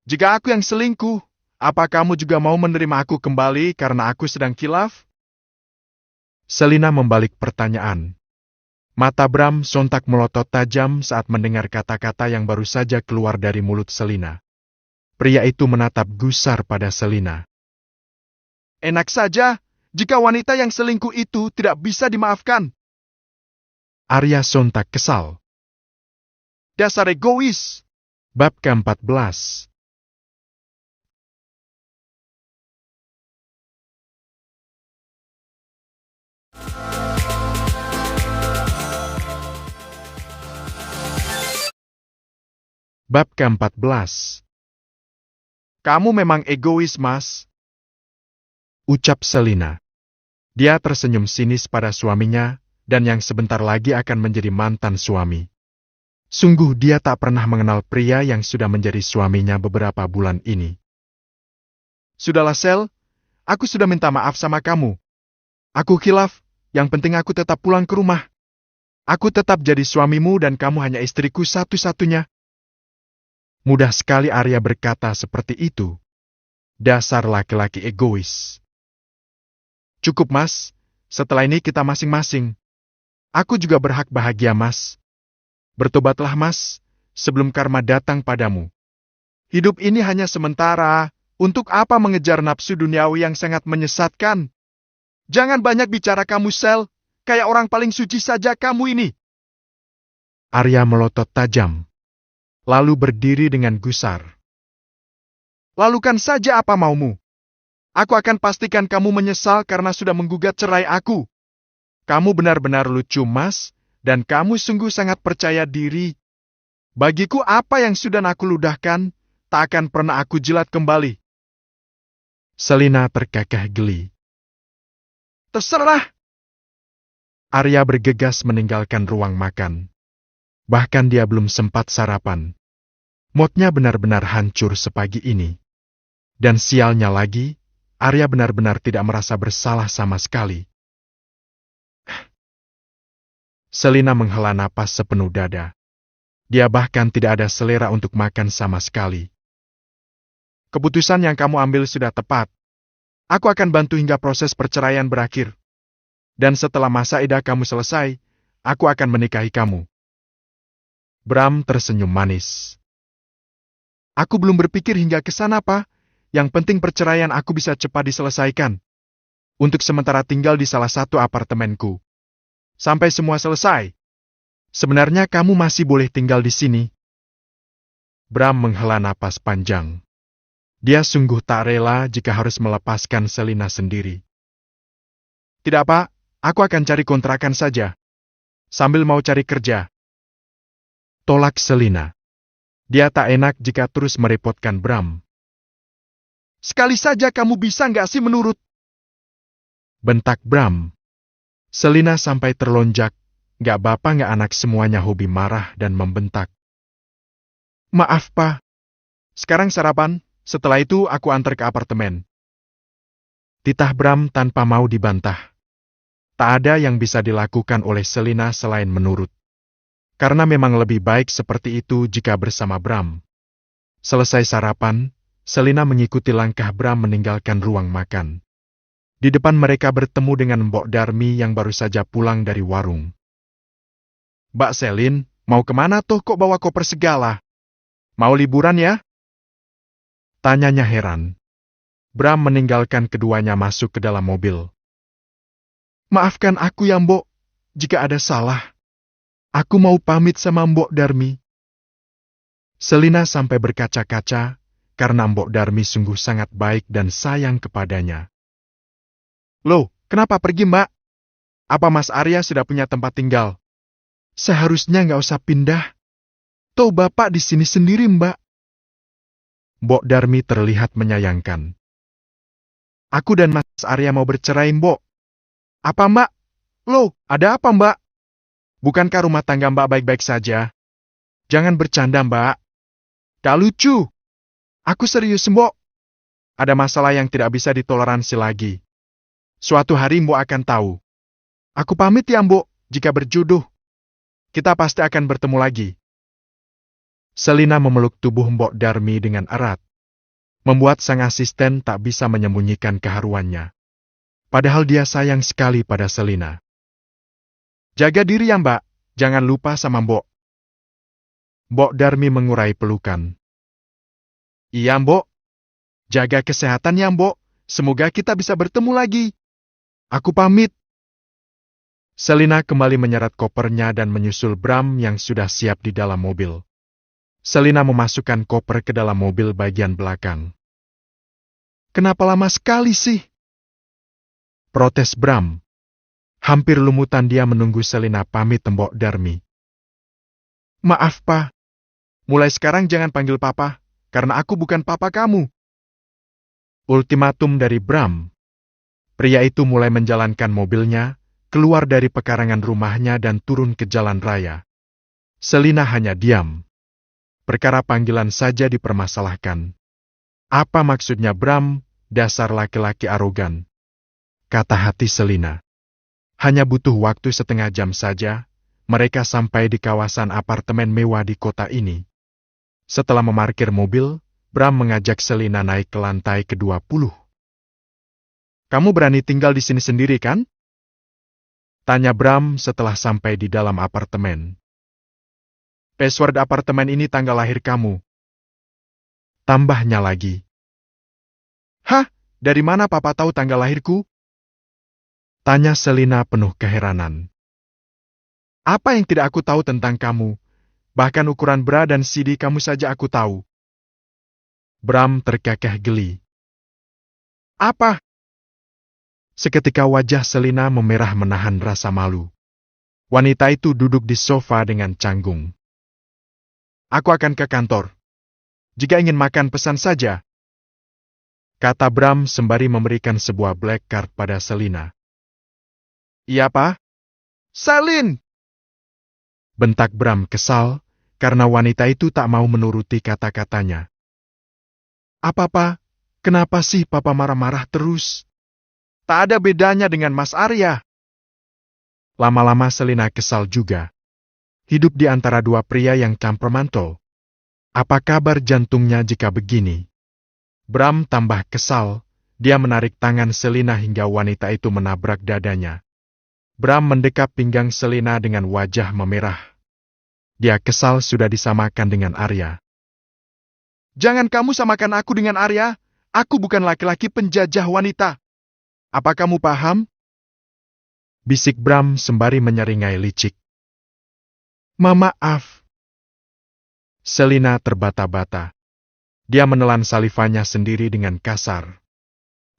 Jika aku yang selingkuh, apa kamu juga mau menerima aku kembali karena aku sedang khilaf? Selina membalik pertanyaan. Mata Bram sontak melotot tajam saat mendengar kata-kata yang baru saja keluar dari mulut Selina. Pria itu menatap gusar pada Selina. Enak saja, jika wanita yang selingkuh itu tidak bisa dimaafkan. Arya sontak kesal. Dasar egois. Bab ke-14. Bab ke-14. Kamu memang egois, Mas. Ucap Selina. Dia tersenyum sinis pada suaminya, dan yang sebentar lagi akan menjadi mantan suami. Sungguh dia tak pernah mengenal pria yang sudah menjadi suaminya beberapa bulan ini. Sudahlah, Sel. Aku sudah minta maaf sama kamu. Aku khilaf, yang penting aku tetap pulang ke rumah. Aku tetap jadi suamimu dan kamu hanya istriku satu-satunya. Mudah sekali Arya berkata seperti itu. Dasar laki-laki egois. Cukup, Mas. Setelah ini kita masing-masing. Aku juga berhak bahagia, Mas. Bertobatlah, Mas, sebelum karma datang padamu. Hidup ini hanya sementara. Untuk apa mengejar nafsu duniawi yang sangat menyesatkan? Jangan banyak bicara kamu, Sel. Kayak orang paling suci saja kamu ini. Arya melotot tajam. Lalu berdiri dengan gusar. Lakukan saja apa maumu. Aku akan pastikan kamu menyesal karena sudah menggugat cerai aku. Kamu benar-benar lucu, Mas, dan kamu sungguh sangat percaya diri. Bagiku apa yang sudah aku ludahkan, tak akan pernah aku jilat kembali. Selina terkekeh geli. Terserah. Arya bergegas meninggalkan ruang makan. Bahkan dia belum sempat sarapan. Moodnya benar-benar hancur sepagi ini. Dan sialnya lagi, Arya benar-benar tidak merasa bersalah sama sekali. Selina menghela napas sepenuh dada. Dia bahkan tidak ada selera untuk makan sama sekali. Keputusan yang kamu ambil sudah tepat. Aku akan bantu hingga proses perceraian berakhir. Dan setelah masa idah kamu selesai, aku akan menikahi kamu. Bram tersenyum manis. Aku belum berpikir hingga ke sana, Pak. Yang penting perceraian aku bisa cepat diselesaikan. Untuk sementara tinggal di salah satu apartemenku. Sampai semua selesai. Sebenarnya kamu masih boleh tinggal di sini. Bram menghela napas panjang. Dia sungguh tak rela jika harus melepaskan Selina sendiri. Tidak, Pak. Aku akan cari kontrakan saja. Sambil mau cari kerja. Tolak Selina. Dia tak enak jika terus merepotkan Bram. Sekali saja kamu bisa nggak sih menurut? Bentak Bram. Selina sampai terlonjak. Nggak bapak nggak anak semuanya hobi marah dan membentak. Maaf, Pak. Sekarang sarapan, setelah itu aku antar ke apartemen. Titah Bram tanpa mau dibantah. Tak ada yang bisa dilakukan oleh Selina selain menurut. Karena memang lebih baik seperti itu jika bersama Bram. Selesai sarapan, Selina mengikuti langkah Bram meninggalkan ruang makan. Di depan mereka bertemu dengan Mbok Darmi yang baru saja pulang dari warung. Mbak Selin, mau kemana tuh kok bawa koper segala? Mau liburan ya? Tanyanya heran. Bram meninggalkan keduanya masuk ke dalam mobil. Maafkan aku ya, Mbok, jika ada salah. Aku mau pamit sama Mbok Darmi. Selina sampai berkaca-kaca, karena Mbok Darmi sungguh sangat baik dan sayang kepadanya. Loh, kenapa pergi, Mbak? Apa Mas Arya sudah punya tempat tinggal? Seharusnya nggak usah pindah. Toh Bapak di sini sendiri, Mbak. Mbok Darmi terlihat menyayangkan. Aku dan Mas Arya mau bercerai, Mbok. Apa, Mbak? Loh, ada apa, Mbak? Bukankah rumah tangga Mbak baik-baik saja? Jangan bercanda, Mbak. Gak lucu. Aku serius, Mbok. Ada masalah yang tidak bisa ditoleransi lagi. Suatu hari Mbok akan tahu. Aku pamit ya, Mbok, jika berjodoh. Kita pasti akan bertemu lagi. Selina memeluk tubuh Mbok Darmi dengan erat, membuat sang asisten tak bisa menyembunyikan keharuannya. Padahal dia sayang sekali pada Selina. Jaga diri ya, Mbak. Jangan lupa sama Mbok. Mbok Darmi mengurai pelukan. Iya, Mbok. Jaga kesehatan ya, Mbok. Semoga kita bisa bertemu lagi. Aku pamit. Selina kembali menyeret kopernya dan menyusul Bram yang sudah siap di dalam mobil. Selina memasukkan koper ke dalam mobil bagian belakang. Kenapa lama sekali sih? Protes Bram. Hampir lumutan dia menunggu Selina pamit Mbok Darmi. Maaf, Pak. Mulai sekarang jangan panggil Papa, karena aku bukan papa kamu. Ultimatum dari Bram. Pria itu mulai menjalankan mobilnya, keluar dari pekarangan rumahnya dan turun ke jalan raya. Selina hanya diam. Perkara panggilan saja dipermasalahkan. Apa maksudnya Bram, dasar laki-laki arogan? Kata hati Selina. Hanya butuh waktu setengah jam saja, mereka sampai di kawasan apartemen mewah di kota ini. Setelah memarkir mobil, Bram mengajak Selina naik ke lantai ke-20. Kamu berani tinggal di sini sendiri, kan? Tanya Bram setelah sampai di dalam apartemen. Password apartemen ini tanggal lahir kamu. Tambahnya lagi. Hah? Dari mana Papa tahu tanggal lahirku? Tanya Selina penuh keheranan. Apa yang tidak aku tahu tentang kamu? Bahkan ukuran bra dan CD kamu saja aku tahu. Bram terkekeh geli. Apa? Seketika wajah Selina memerah menahan rasa malu. Wanita itu duduk di sofa dengan canggung. Aku akan ke kantor. Jika ingin makan pesan saja. Kata Bram sembari memberikan sebuah black card pada Selina. Iya, Pak? Salin! Bentak Bram kesal, karena wanita itu tak mau menuruti kata-katanya. Apa, Pak? Kenapa sih Papa marah-marah terus? Tak ada bedanya dengan Mas Arya. Lama-lama Selina kesal juga. Hidup di antara dua pria yang campur mantul. Apa kabar jantungnya jika begini? Bram tambah kesal, dia menarik tangan Selina hingga wanita itu menabrak dadanya. Bram mendekap pinggang Selina dengan wajah memerah. Dia kesal sudah disamakan dengan Arya. Jangan kamu samakan aku dengan Arya, aku bukan laki-laki penjajah wanita. Apa kamu paham? Bisik Bram sembari menyeringai licik. Maaf. Selina terbata-bata. Dia menelan salivanya sendiri dengan kasar.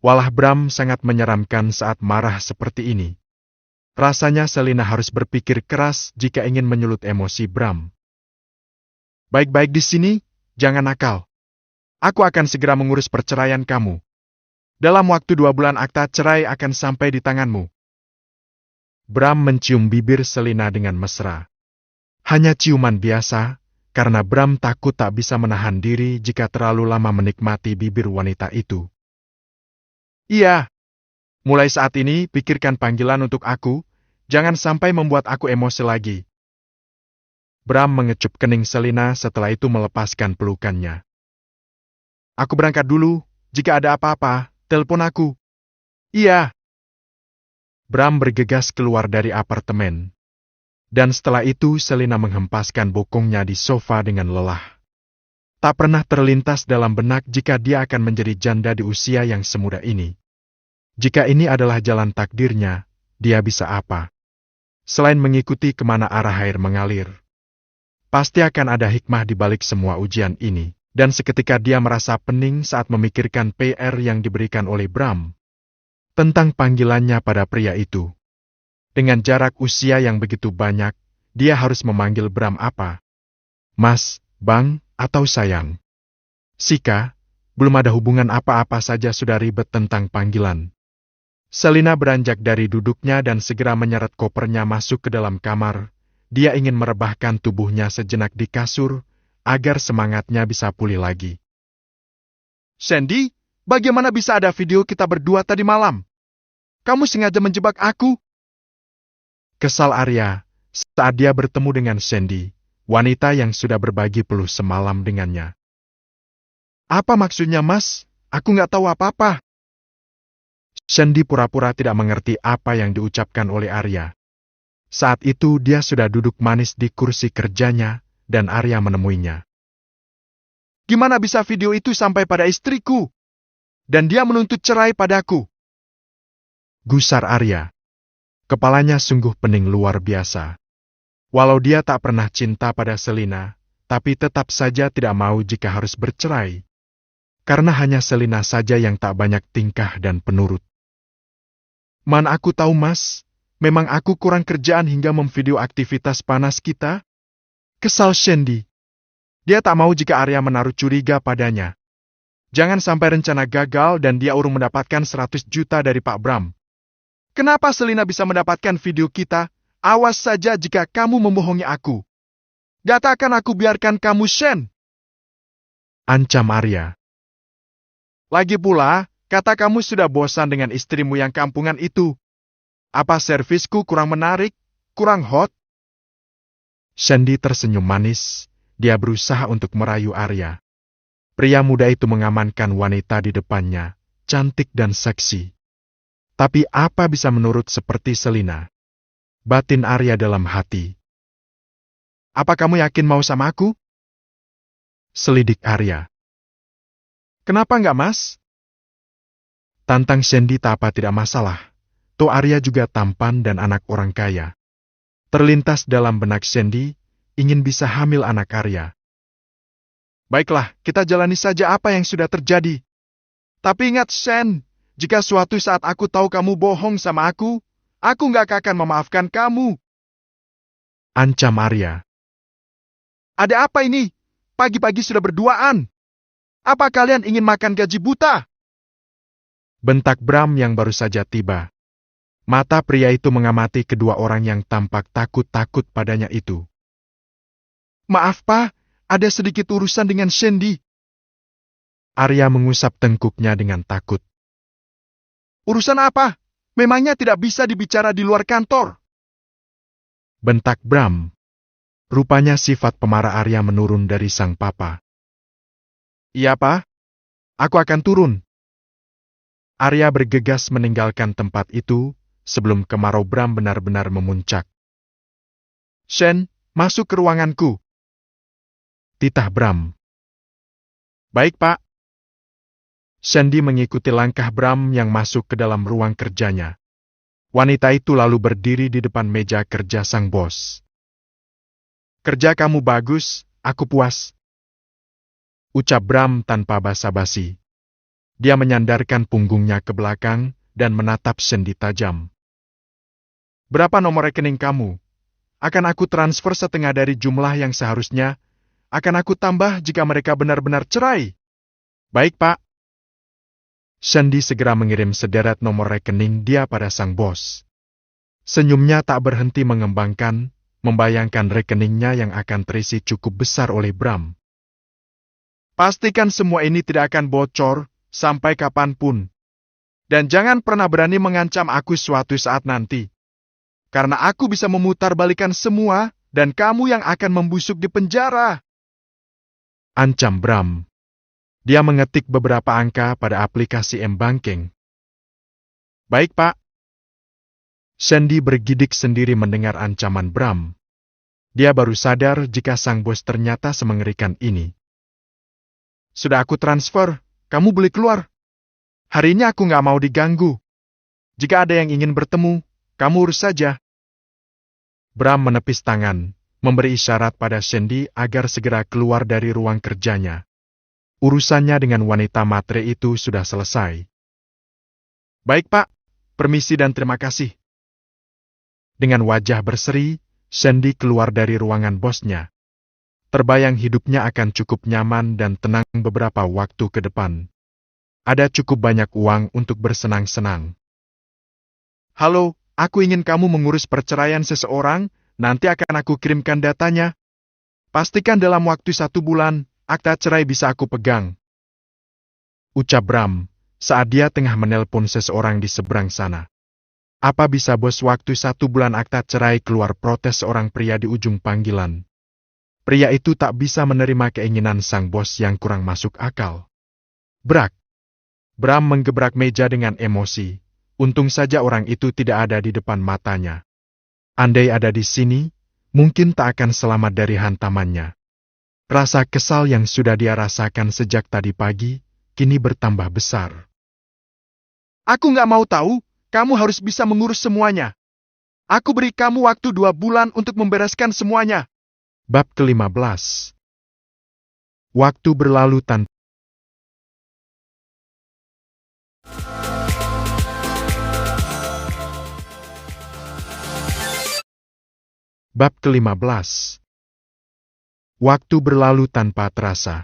Walah Bram sangat menyeramkan saat marah seperti ini. Rasanya Selina harus berpikir keras jika ingin menyulut emosi Bram. Baik-baik di sini, jangan nakal. Aku akan segera mengurus perceraian kamu. Dalam waktu 2 bulan akta cerai akan sampai di tanganmu. Bram mencium bibir Selina dengan mesra. Hanya ciuman biasa, karena Bram takut tak bisa menahan diri jika terlalu lama menikmati bibir wanita itu. Iya. Mulai saat ini, pikirkan panggilan untuk aku, jangan sampai membuat aku emosi lagi. Bram mengecup kening Selina setelah itu melepaskan pelukannya. Aku berangkat dulu, jika ada apa-apa, telepon aku. Iya. Bram bergegas keluar dari apartemen. Dan setelah itu Selina menghempaskan bokongnya di sofa dengan lelah. Tak pernah terlintas dalam benak jika dia akan menjadi janda di usia yang semuda ini. Jika ini adalah jalan takdirnya, dia bisa apa? Selain mengikuti kemana arah air mengalir. Pasti akan ada hikmah di balik semua ujian ini, dan seketika dia merasa pening saat memikirkan PR yang diberikan oleh Bram. Tentang panggilannya pada pria itu. Dengan jarak usia yang begitu banyak, dia harus memanggil Bram apa? Mas, Bang, atau sayang. Sika, belum ada hubungan apa-apa saja sudah ribet tentang panggilan. Selina beranjak dari duduknya dan segera menyeret kopernya masuk ke dalam kamar. Dia ingin merebahkan tubuhnya sejenak di kasur, agar semangatnya bisa pulih lagi. Sandy, bagaimana bisa ada video kita berdua tadi malam? Kamu sengaja menjebak aku? Kesal Arya, saat dia bertemu dengan Sandy, wanita yang sudah berbagi peluh semalam dengannya. Apa maksudnya, Mas? Aku nggak tahu apa-apa. Sandy pura-pura tidak mengerti apa yang diucapkan oleh Arya. Saat itu dia sudah duduk manis di kursi kerjanya, dan Arya menemuinya. Gimana bisa video itu sampai pada istriku? Dan dia menuntut cerai padaku. Gusar Arya. Kepalanya sungguh pening luar biasa. Walau dia tak pernah cinta pada Selina, tapi tetap saja tidak mau jika harus bercerai. Karena hanya Selina saja yang tak banyak tingkah dan penurut. Mana aku tahu, Mas, memang aku kurang kerjaan hingga memvideo aktivitas panas kita? Kesal Sandy. Dia tak mau jika Arya menaruh curiga padanya. Jangan sampai rencana gagal dan dia urung mendapatkan 100 juta dari Pak Bram. Kenapa Selina bisa mendapatkan video kita? Awas saja jika kamu membohongi aku. Gak akan aku biarkan kamu, Shen. Ancam Arya. Lagi pula, kata kamu sudah bosan dengan istrimu yang kampungan itu. Apa servisku kurang menarik? Kurang hot? Sandy tersenyum manis. Dia berusaha untuk merayu Arya. Pria muda itu mengamankan wanita di depannya, cantik dan seksi. Tapi apa bisa menurut seperti Selina? Batin Arya dalam hati. Apa kamu yakin mau sama aku? Selidik Arya. Kenapa enggak, Mas? Tantang Sandy tak apa tidak masalah. Toh Arya juga tampan dan anak orang kaya. Terlintas dalam benak Sandy, ingin bisa hamil anak Arya. Baiklah, kita jalani saja apa yang sudah terjadi. Tapi ingat, Shen, jika suatu saat aku tahu kamu bohong sama aku nggak akan memaafkan kamu. Ancam Arya. Ada apa ini? Pagi-pagi sudah berduaan. Apa kalian ingin makan gaji buta? Bentak Bram yang baru saja tiba. Mata pria itu mengamati kedua orang yang tampak takut-takut padanya itu. Maaf, Pak, ada sedikit urusan dengan Sandy. Arya mengusap tengkuknya dengan takut. Urusan apa? Memangnya tidak bisa dibicara di luar kantor? Bentak Bram. Rupanya sifat pemarah Arya menurun dari sang papa. Iya, Pak. Aku akan turun. Arya bergegas meninggalkan tempat itu sebelum kemarau Bram benar-benar memuncak. Shen, masuk ke ruanganku. Titah Bram. Baik, Pak. Sandy mengikuti langkah Bram yang masuk ke dalam ruang kerjanya. Wanita itu lalu berdiri di depan meja kerja sang bos. Kerja kamu bagus, aku puas. Ucap Bram tanpa basa-basi. Dia menyandarkan punggungnya ke belakang dan menatap Sandy tajam. Berapa nomor rekening kamu? Akan aku transfer setengah dari jumlah yang seharusnya. Akan aku tambah jika mereka benar-benar cerai. Baik, Pak. Sandy segera mengirim sederet nomor rekening dia pada sang bos. Senyumnya tak berhenti mengembangkan, membayangkan rekeningnya yang akan terisi cukup besar oleh Bram. Pastikan semua ini tidak akan bocor sampai kapanpun. Dan jangan pernah berani mengancam aku suatu saat nanti. Karena aku bisa memutarbalikkan semua dan kamu yang akan membusuk di penjara. Ancam Bram. Dia mengetik beberapa angka pada aplikasi M-Banking. Baik, Pak. Sandy bergidik sendiri mendengar ancaman Bram. Dia baru sadar jika sang bos ternyata semengerikan ini. Sudah aku transfer, kamu boleh keluar. Hari ini aku nggak mau diganggu. Jika ada yang ingin bertemu, kamu urus saja. Bram menepis tangan, memberi isyarat pada Sandy agar segera keluar dari ruang kerjanya. Urusannya dengan wanita matre itu sudah selesai. Baik, Pak. Permisi dan terima kasih. Dengan wajah berseri, Sandy keluar dari ruangan bosnya. Terbayang hidupnya akan cukup nyaman dan tenang beberapa waktu ke depan. Ada cukup banyak uang untuk bersenang-senang. Halo, aku ingin kamu mengurus perceraian seseorang, nanti akan aku kirimkan datanya. Pastikan dalam waktu 1 bulan, akta cerai bisa aku pegang. Ucap Bram, saat dia tengah menelpon seseorang di seberang sana. Apa bisa bos, waktu 1 bulan akta cerai, keluar protes seorang pria di ujung panggilan. Pria itu tak bisa menerima keinginan sang bos yang kurang masuk akal. Brak! Bram menggebrak meja dengan emosi. Untung saja orang itu tidak ada di depan matanya. Andai ada di sini, mungkin tak akan selamat dari hantamannya. Rasa kesal yang sudah dia rasakan sejak tadi pagi, kini bertambah besar. Aku nggak mau tahu, kamu harus bisa mengurus semuanya. Aku beri kamu waktu 2 bulan untuk membereskan semuanya. Bab ke-15. Waktu berlalu tanpa. Bab ke-15. Waktu berlalu tanpa terasa.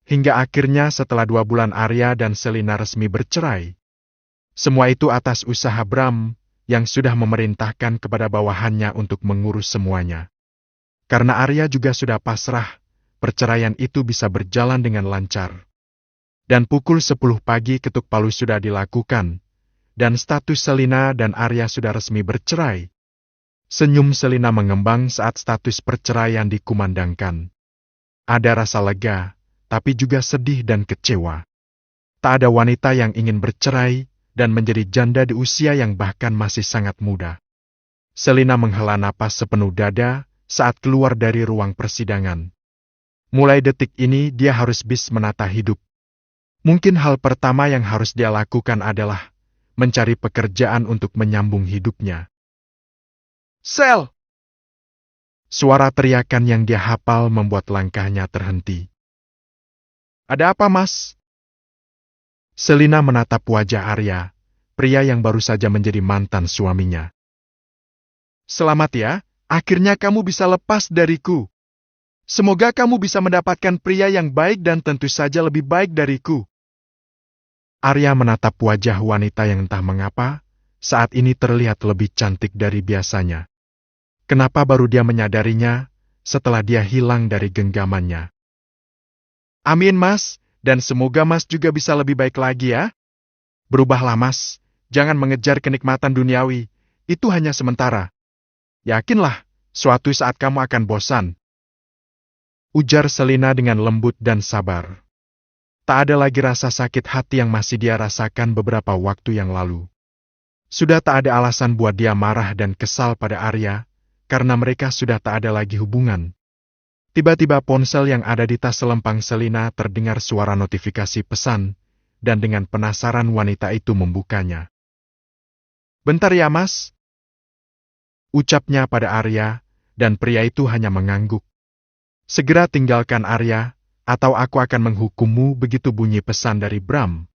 Hingga akhirnya setelah 2 bulan Arya dan Selina resmi bercerai. Semua itu atas usaha Bram, yang sudah memerintahkan kepada bawahannya untuk mengurus semuanya. Karena Arya juga sudah pasrah, perceraian itu bisa berjalan dengan lancar. Dan pukul 10 pagi ketuk palu sudah dilakukan, dan status Selina dan Arya sudah resmi bercerai. Senyum Selina mengembang saat status perceraian dikumandangkan. Ada rasa lega, tapi juga sedih dan kecewa. Tak ada wanita yang ingin bercerai dan menjadi janda di usia yang bahkan masih sangat muda. Selina menghela napas sepenuh dada saat keluar dari ruang persidangan. Mulai detik ini dia harus bisa menata hidup. Mungkin hal pertama yang harus dia lakukan adalah mencari pekerjaan untuk menyambung hidupnya. Sel! Suara teriakan yang dia hafal membuat langkahnya terhenti. Ada apa, Mas? Selina menatap wajah Arya, pria yang baru saja menjadi mantan suaminya. Selamat ya, akhirnya kamu bisa lepas dariku. Semoga kamu bisa mendapatkan pria yang baik dan tentu saja lebih baik dariku. Arya menatap wajah wanita yang entah mengapa, saat ini terlihat lebih cantik dari biasanya. Kenapa baru dia menyadarinya, setelah dia hilang dari genggamannya. Amin, Mas, dan semoga Mas juga bisa lebih baik lagi ya. Berubahlah, Mas, jangan mengejar kenikmatan duniawi, itu hanya sementara. Yakinlah, suatu saat kamu akan bosan. Ujar Selina dengan lembut dan sabar. Tak ada lagi rasa sakit hati yang masih dia rasakan beberapa waktu yang lalu. Sudah tak ada alasan buat dia marah dan kesal pada Arya, karena mereka sudah tak ada lagi hubungan. Tiba-tiba ponsel yang ada di tas selempang Selina terdengar suara notifikasi pesan, dan dengan penasaran wanita itu membukanya. Bentar ya, Mas. Ucapnya pada Arya, dan pria itu hanya mengangguk. Segera tinggalkan Arya, atau aku akan menghukummu, begitu bunyi pesan dari Bram.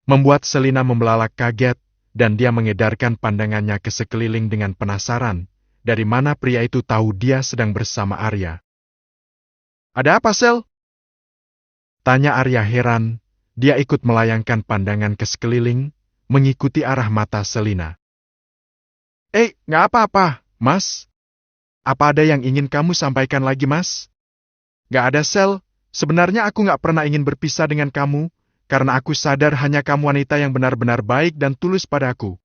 Membuat Selina membelalak kaget, dan dia mengedarkan pandangannya ke sekeliling dengan penasaran, dari mana pria itu tahu dia sedang bersama Arya. Ada apa, Sel? Tanya Arya heran, dia ikut melayangkan pandangan ke sekeliling, mengikuti arah mata Selina. Nggak apa-apa, Mas. Apa ada yang ingin kamu sampaikan lagi, Mas? Nggak ada, Sel. Sebenarnya aku nggak pernah ingin berpisah dengan kamu, karena aku sadar hanya kamu wanita yang benar-benar baik dan tulus padaku.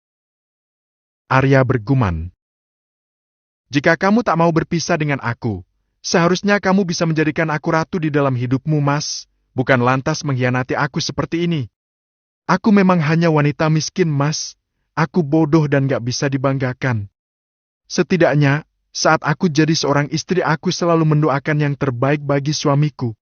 Arya bergumam. Jika kamu tak mau berpisah dengan aku, seharusnya kamu bisa menjadikan aku ratu di dalam hidupmu, Mas, bukan lantas mengkhianati aku seperti ini. Aku memang hanya wanita miskin, Mas. Aku bodoh dan gak bisa dibanggakan. Setidaknya, saat aku jadi seorang istri, aku selalu mendoakan yang terbaik bagi suamiku.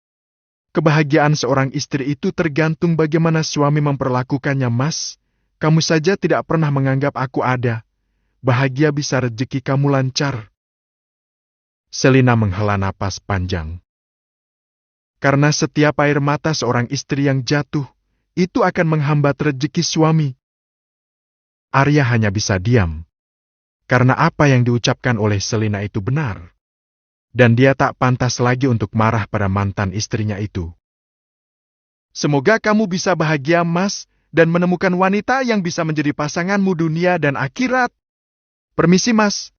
Kebahagiaan seorang istri itu tergantung bagaimana suami memperlakukannya, Mas. Kamu saja tidak pernah menganggap aku ada. Bahagia bisa rezeki kamu lancar. Selina menghela napas panjang. Karena setiap air mata seorang istri yang jatuh, itu akan menghambat rezeki suami. Arya hanya bisa diam. karena apa yang diucapkan oleh Selina itu benar. Dan dia tak pantas lagi untuk marah pada mantan istrinya itu. Semoga kamu bisa bahagia, Mas, dan menemukan wanita yang bisa menjadi pasanganmu dunia dan akhirat. Permisi, Mas.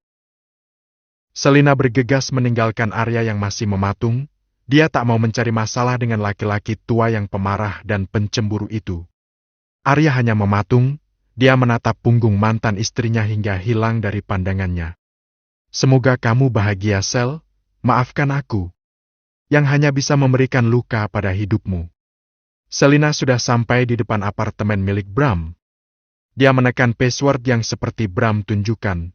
Selina bergegas meninggalkan Arya yang masih mematung. Dia tak mau mencari masalah dengan laki-laki tua yang pemarah dan pencemburu itu. Arya hanya mematung, dia menatap punggung mantan istrinya hingga hilang dari pandangannya. Semoga kamu bahagia, Sel. Maafkan aku, yang hanya bisa memberikan luka pada hidupmu. Selina sudah sampai di depan apartemen milik Bram. Dia menekan password yang seperti Bram tunjukkan.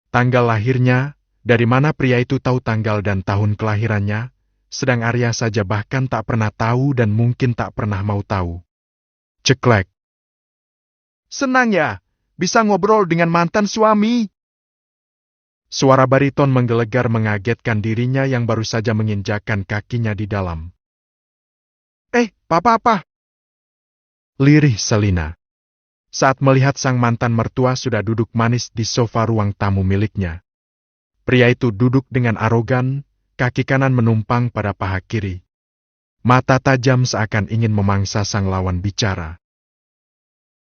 Tanggal lahirnya, dari mana pria itu tahu tanggal dan tahun kelahirannya, sedang Arya saja bahkan tak pernah tahu dan mungkin tak pernah mau tahu. Ceklek. Senang ya, bisa ngobrol dengan mantan suami. Suara bariton menggelegar mengagetkan dirinya yang baru saja menginjakkan kakinya di dalam. Papa. Lirih Selina. Saat melihat sang mantan mertua sudah duduk manis di sofa ruang tamu miliknya. Pria itu duduk dengan arogan, kaki kanan menumpang pada paha kiri. Mata tajam seakan ingin memangsa sang lawan bicara.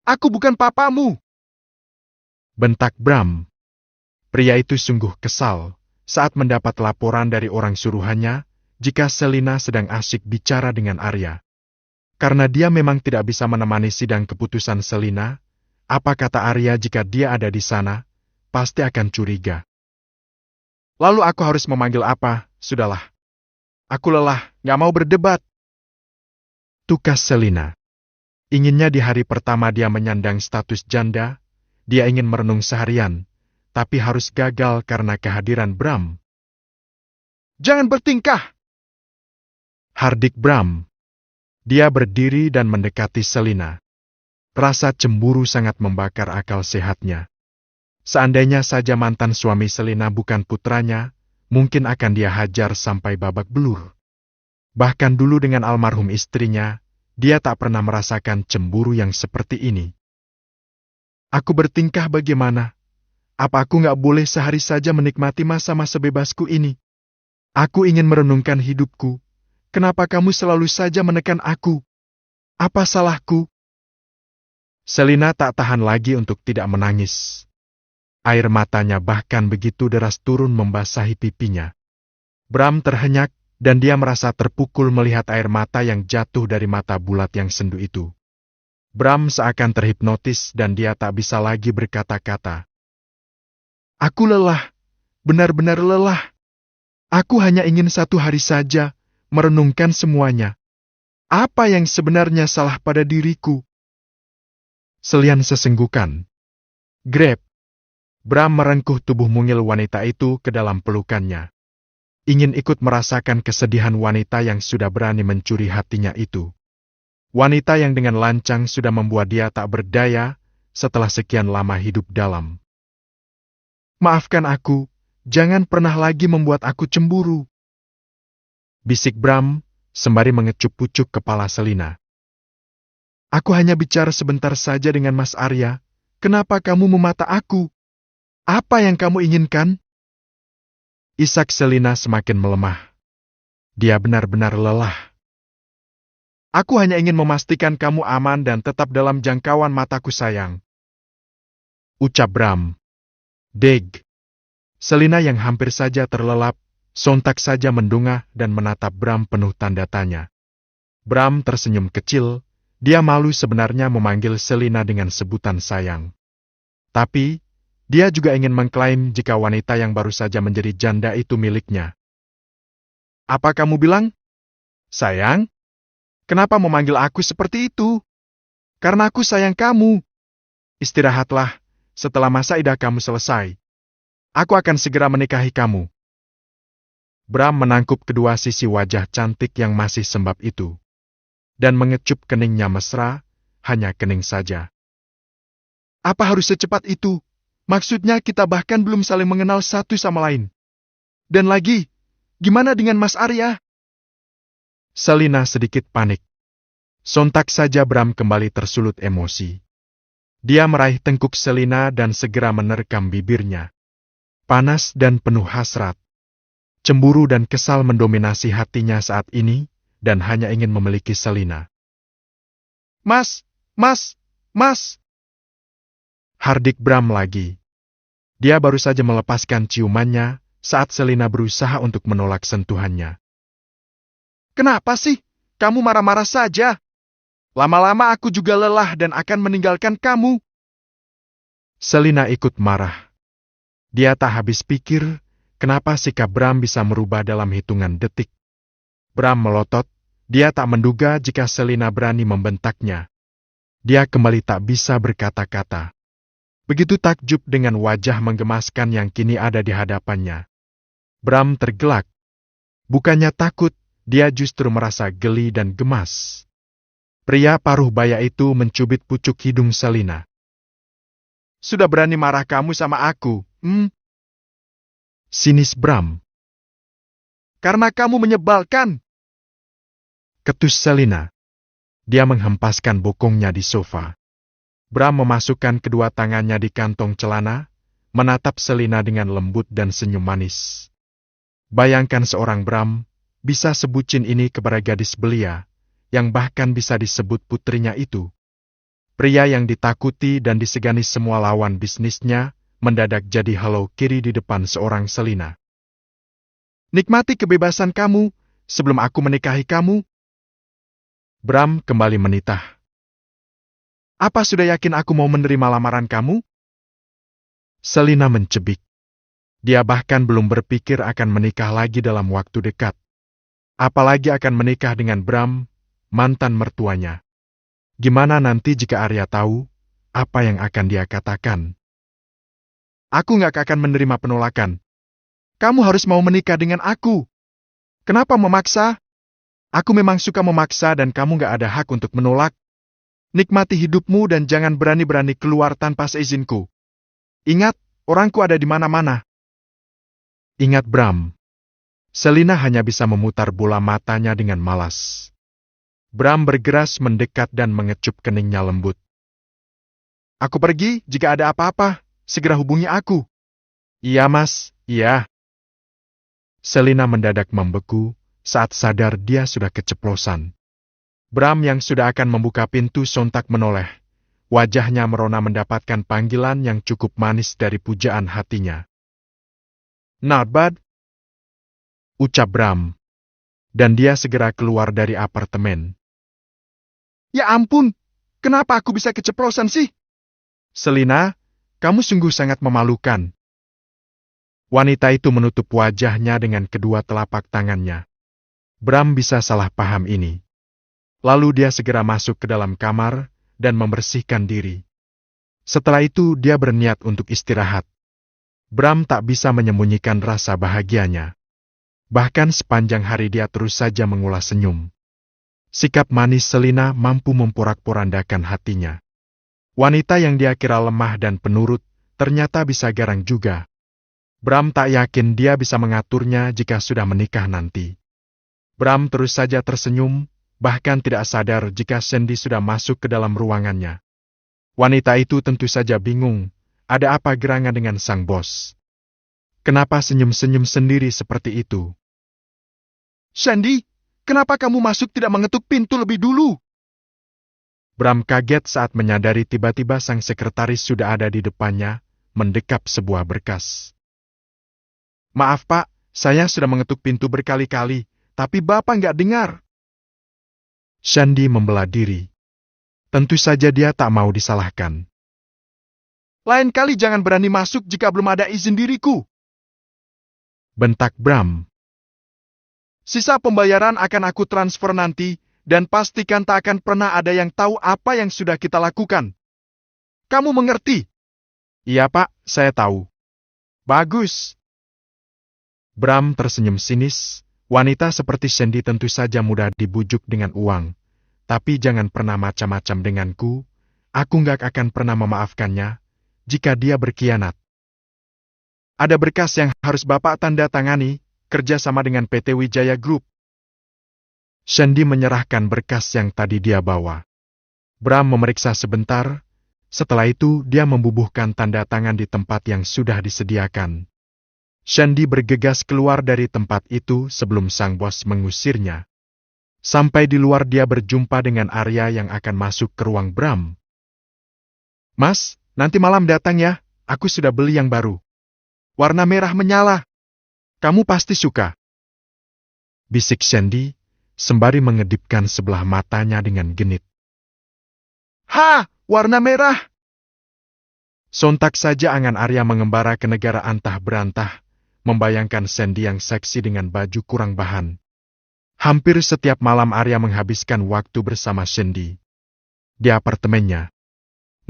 Aku bukan papamu, bentak Bram. Pria itu sungguh kesal saat mendapat laporan dari orang suruhannya jika Selina sedang asyik bicara dengan Arya. Karena dia memang tidak bisa menemani sidang keputusan Selina, apa kata Arya jika dia ada di sana, pasti akan curiga. Lalu aku harus memanggil apa? Sudahlah. Aku lelah, gak mau berdebat. Tukas Selina. Inginnya di hari pertama dia menyandang status janda, dia ingin merenung seharian, tapi harus gagal karena kehadiran Bram. Jangan bertingkah! Hardik Bram. Dia berdiri dan mendekati Selina. Rasa cemburu sangat membakar akal sehatnya. Seandainya saja mantan suami Selina bukan putranya, mungkin akan dia hajar sampai babak belur. Bahkan dulu dengan almarhum istrinya, dia tak pernah merasakan cemburu yang seperti ini. Aku bertingkah bagaimana? Apa aku gak boleh sehari saja menikmati masa-masa bebasku ini? Aku ingin merenungkan hidupku. Kenapa kamu selalu saja menekan aku? Apa salahku? Selina tak tahan lagi untuk tidak menangis. Air matanya bahkan begitu deras turun membasahi pipinya. Bram terhenyak dan dia merasa terpukul melihat air mata yang jatuh dari mata bulat yang sendu itu. Bram seakan terhipnotis dan dia tak bisa lagi berkata-kata. Aku lelah, benar-benar lelah. Aku hanya ingin satu hari saja merenungkan semuanya. Apa yang sebenarnya salah pada diriku? Selian sesenggukan. Grab. Bram merengkuh tubuh mungil wanita itu ke dalam pelukannya. Ingin ikut merasakan kesedihan wanita yang sudah berani mencuri hatinya itu. Wanita yang dengan lancang sudah membuat dia tak berdaya setelah sekian lama hidup dalam. Maafkan aku, jangan pernah lagi membuat aku cemburu. Bisik Bram, sembari mengecup pucuk kepala Selina. Aku hanya bicara sebentar saja dengan Mas Arya, kenapa kamu memata aku? Apa yang kamu inginkan? Isak Selina semakin melemah. Dia benar-benar lelah. Aku hanya ingin memastikan kamu aman dan tetap dalam jangkauan mataku sayang. Ucap Bram. Deg. Selina yang hampir saja terlelap, sontak saja mendungah dan menatap Bram penuh tanda tanya. Bram tersenyum kecil, dia malu sebenarnya memanggil Selina dengan sebutan sayang. Tapi, dia juga ingin mengklaim jika wanita yang baru saja menjadi janda itu miliknya. Apa kamu bilang? Sayang? Kenapa memanggil aku seperti itu? Karena aku sayang kamu. Istirahatlah, setelah masa idah kamu selesai. Aku akan segera menikahi kamu. Bram menangkup kedua sisi wajah cantik yang masih sembab itu. Dan mengecup keningnya mesra, hanya kening saja. Apa harus secepat itu? Maksudnya kita bahkan belum saling mengenal satu sama lain. Dan lagi, gimana dengan Mas Arya? Selina sedikit panik. Sontak saja Bram kembali tersulut emosi. Dia meraih tengkuk Selina dan segera menerkam bibirnya. Panas dan penuh hasrat. Cemburu dan kesal mendominasi hatinya saat ini, dan hanya ingin memiliki Selina. Mas, mas, mas! Hardik Bram lagi. Dia baru saja melepaskan ciumannya saat Selina berusaha untuk menolak sentuhannya. Kenapa sih? Kamu marah-marah saja. Lama-lama aku juga lelah dan akan meninggalkan kamu. Selina ikut marah. Dia tak habis pikir, kenapa sikap Bram bisa berubah dalam hitungan detik. Bram melotot, dia tak menduga jika Selina berani membentaknya. Dia kembali tak bisa berkata-kata. Begitu takjub dengan wajah menggemaskan yang kini ada di hadapannya. Bram tergelak. Bukannya takut, dia justru merasa geli dan gemas. Pria paruh baya itu mencubit pucuk hidung Selina. Sudah berani marah kamu sama aku, Sinis Bram. Karena kamu menyebalkan. Ketus Selina. Dia menghempaskan bokongnya di sofa. Bram memasukkan kedua tangannya di kantong celana, menatap Selina dengan lembut dan senyum manis. Bayangkan seorang Bram bisa sebucin ini kepada gadis belia, yang bahkan bisa disebut putrinya itu. Pria yang ditakuti dan disegani semua lawan bisnisnya, mendadak jadi halau kiri di depan seorang Selina. Nikmati kebebasan kamu, sebelum aku menikahi kamu. Bram kembali menitah. Apa sudah yakin aku mau menerima lamaran kamu? Selina mencebik. Dia bahkan belum berpikir akan menikah lagi dalam waktu dekat. Apalagi akan menikah dengan Bram, mantan mertuanya. Gimana nanti jika Arya tahu, apa yang akan dia katakan? Aku nggak akan menerima penolakan. Kamu harus mau menikah dengan aku. Kenapa memaksa? Aku memang suka memaksa dan kamu nggak ada hak untuk menolak. Nikmati hidupmu dan jangan berani-berani keluar tanpa seizinku. Ingat, orangku ada di mana-mana. Ingat Bram. Selina hanya bisa memutar bola matanya dengan malas. Bram bergeras mendekat dan mengecup keningnya lembut. Aku pergi, jika ada apa-apa, segera hubungi aku. Iya mas, iya. Selina mendadak membeku saat sadar dia sudah keceplosan. Bram yang sudah akan membuka pintu sontak menoleh. Wajahnya merona mendapatkan panggilan yang cukup manis dari pujaan hatinya. Not bad, ucap Bram. Dan dia segera keluar dari apartemen. Ya ampun, kenapa aku bisa keceplosan sih? Selina, kamu sungguh sangat memalukan. Wanita itu menutup wajahnya dengan kedua telapak tangannya. Bram bisa salah paham ini. Lalu dia segera masuk ke dalam kamar dan membersihkan diri. Setelah itu dia berniat untuk istirahat. Bram tak bisa menyembunyikan rasa bahagianya. Bahkan sepanjang hari dia terus saja mengulas senyum. Sikap manis Selina mampu memporak-porandakan hatinya. Wanita yang dia kira lemah dan penurut, ternyata bisa garang juga. Bram tak yakin dia bisa mengaturnya jika sudah menikah nanti. Bram terus saja tersenyum, bahkan tidak sadar jika Sandy sudah masuk ke dalam ruangannya. Wanita itu tentu saja bingung, ada apa gerangan dengan sang bos. Kenapa senyum-senyum sendiri seperti itu? Sandy, kenapa kamu masuk tidak mengetuk pintu lebih dulu? Bram kaget saat menyadari tiba-tiba sang sekretaris sudah ada di depannya, mendekap sebuah berkas. Maaf pak, saya sudah mengetuk pintu berkali-kali, tapi bapak nggak dengar. Sandy membela diri. Tentu saja dia tak mau disalahkan. Lain kali jangan berani masuk jika belum ada izin diriku. Bentak Bram. Sisa pembayaran akan aku transfer nanti, dan pastikan tak akan pernah ada yang tahu apa yang sudah kita lakukan. Kamu mengerti? Iya pak, saya tahu. Bagus. Bram tersenyum sinis. Wanita seperti Sandy tentu saja mudah dibujuk dengan uang. Tapi jangan pernah macam-macam denganku. Aku nggak akan pernah memaafkannya jika dia berkhianat. Ada berkas yang harus Bapak tanda tangani, kerjasama dengan PT Wijaya Group. Sandy menyerahkan berkas yang tadi dia bawa. Bram memeriksa sebentar. Setelah itu dia membubuhkan tanda tangan di tempat yang sudah disediakan. Shandy bergegas keluar dari tempat itu sebelum sang bos mengusirnya. Sampai di luar dia berjumpa dengan Arya yang akan masuk ke ruang Bram. "Mas, nanti malam datang ya, aku sudah beli yang baru. Warna merah menyala. Kamu pasti suka," bisik Shandy, sembari mengedipkan sebelah matanya dengan genit. "Ha, warna merah!" Sontak saja angan Arya mengembara ke negara antah berantah, membayangkan Shandy yang seksi dengan baju kurang bahan. Hampir setiap malam Arya menghabiskan waktu bersama Shandy di apartemennya.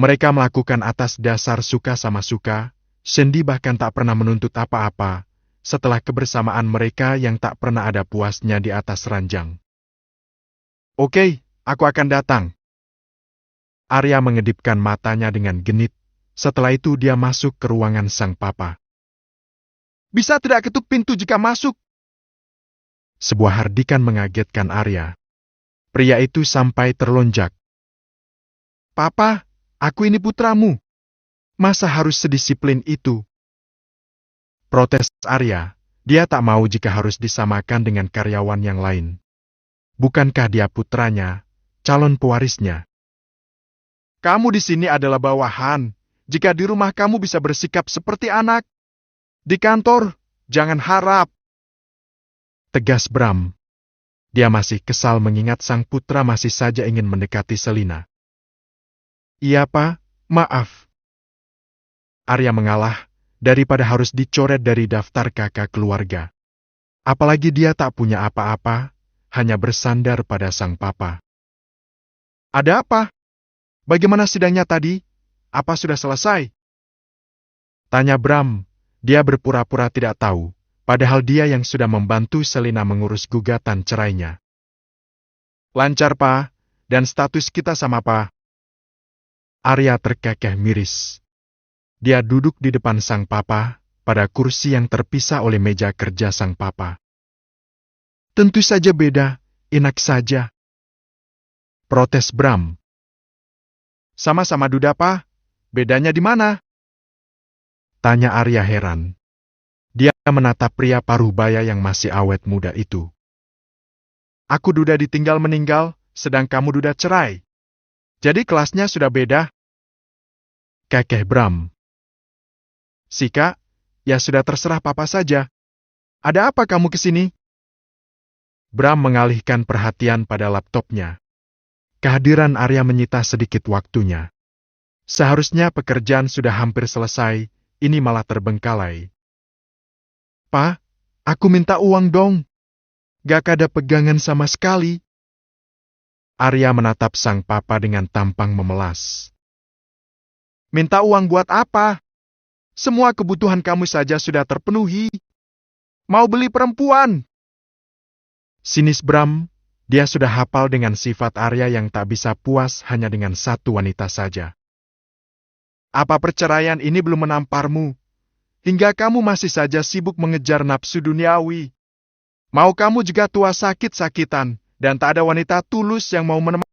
Mereka melakukan atas dasar suka sama suka. Shandy bahkan tak pernah menuntut apa-apa setelah kebersamaan mereka yang tak pernah ada puasnya di atas ranjang. "Oke, aku akan datang." Arya mengedipkan matanya dengan genit. Setelah itu dia masuk ke ruangan sang papa. "Bisa tidak ketuk pintu jika masuk?" Sebuah hardikan mengagetkan Arya. Pria itu sampai terlonjak. "Papa, aku ini putramu. Masa harus sedisiplin itu?" Protes Arya. Dia tak mau jika harus disamakan dengan karyawan yang lain. Bukankah dia putranya, calon pewarisnya? "Kamu di sini adalah bawahan. Jika di rumah kamu bisa bersikap seperti anak, di kantor jangan harap," tegas Bram. Dia masih kesal mengingat sang putra masih saja ingin mendekati Selina. "Iya, Pak, maaf." Arya mengalah daripada harus dicoret dari daftar kakak keluarga. Apalagi dia tak punya apa-apa, hanya bersandar pada sang papa. "Ada apa? Bagaimana sidangnya tadi? Apa sudah selesai?" tanya Bram. Dia berpura-pura tidak tahu, padahal dia yang sudah membantu Selina mengurus gugatan cerainya. "Lancar, Pak, dan status kita sama, Pak." Arya terkekeh miris. Dia duduk di depan sang papa, pada kursi yang terpisah oleh meja kerja sang papa. "Tentu saja beda, enak saja," protes Bram. "Sama-sama duda, Pak. Bedanya di mana?" tanya Arya heran. Dia menatap pria paruh baya yang masih awet muda itu. "Aku duda ditinggal meninggal, sedang kamu duda cerai. Jadi kelasnya sudah beda," kekeh Bram. "Sika, ya sudah terserah papa saja. Ada apa kamu ke sini?" Bram mengalihkan perhatian pada laptopnya. Kehadiran Arya menyita sedikit waktunya. Seharusnya pekerjaan sudah hampir selesai, ini malah terbengkalai. "Pak, aku minta uang dong. Gak ada pegangan sama sekali." Arya menatap sang papa dengan tampang memelas. "Minta uang buat apa? Semua kebutuhan kamu saja sudah terpenuhi. Mau beli perempuan?" Sinis Bram, dia sudah hafal dengan sifat Arya yang tak bisa puas hanya dengan satu wanita saja. "Apa perceraian ini belum menamparmu? Hingga kamu masih saja sibuk mengejar nafsu duniawi. Mau kamu juga tua sakit-sakitan, dan tak ada wanita tulus yang mau menemani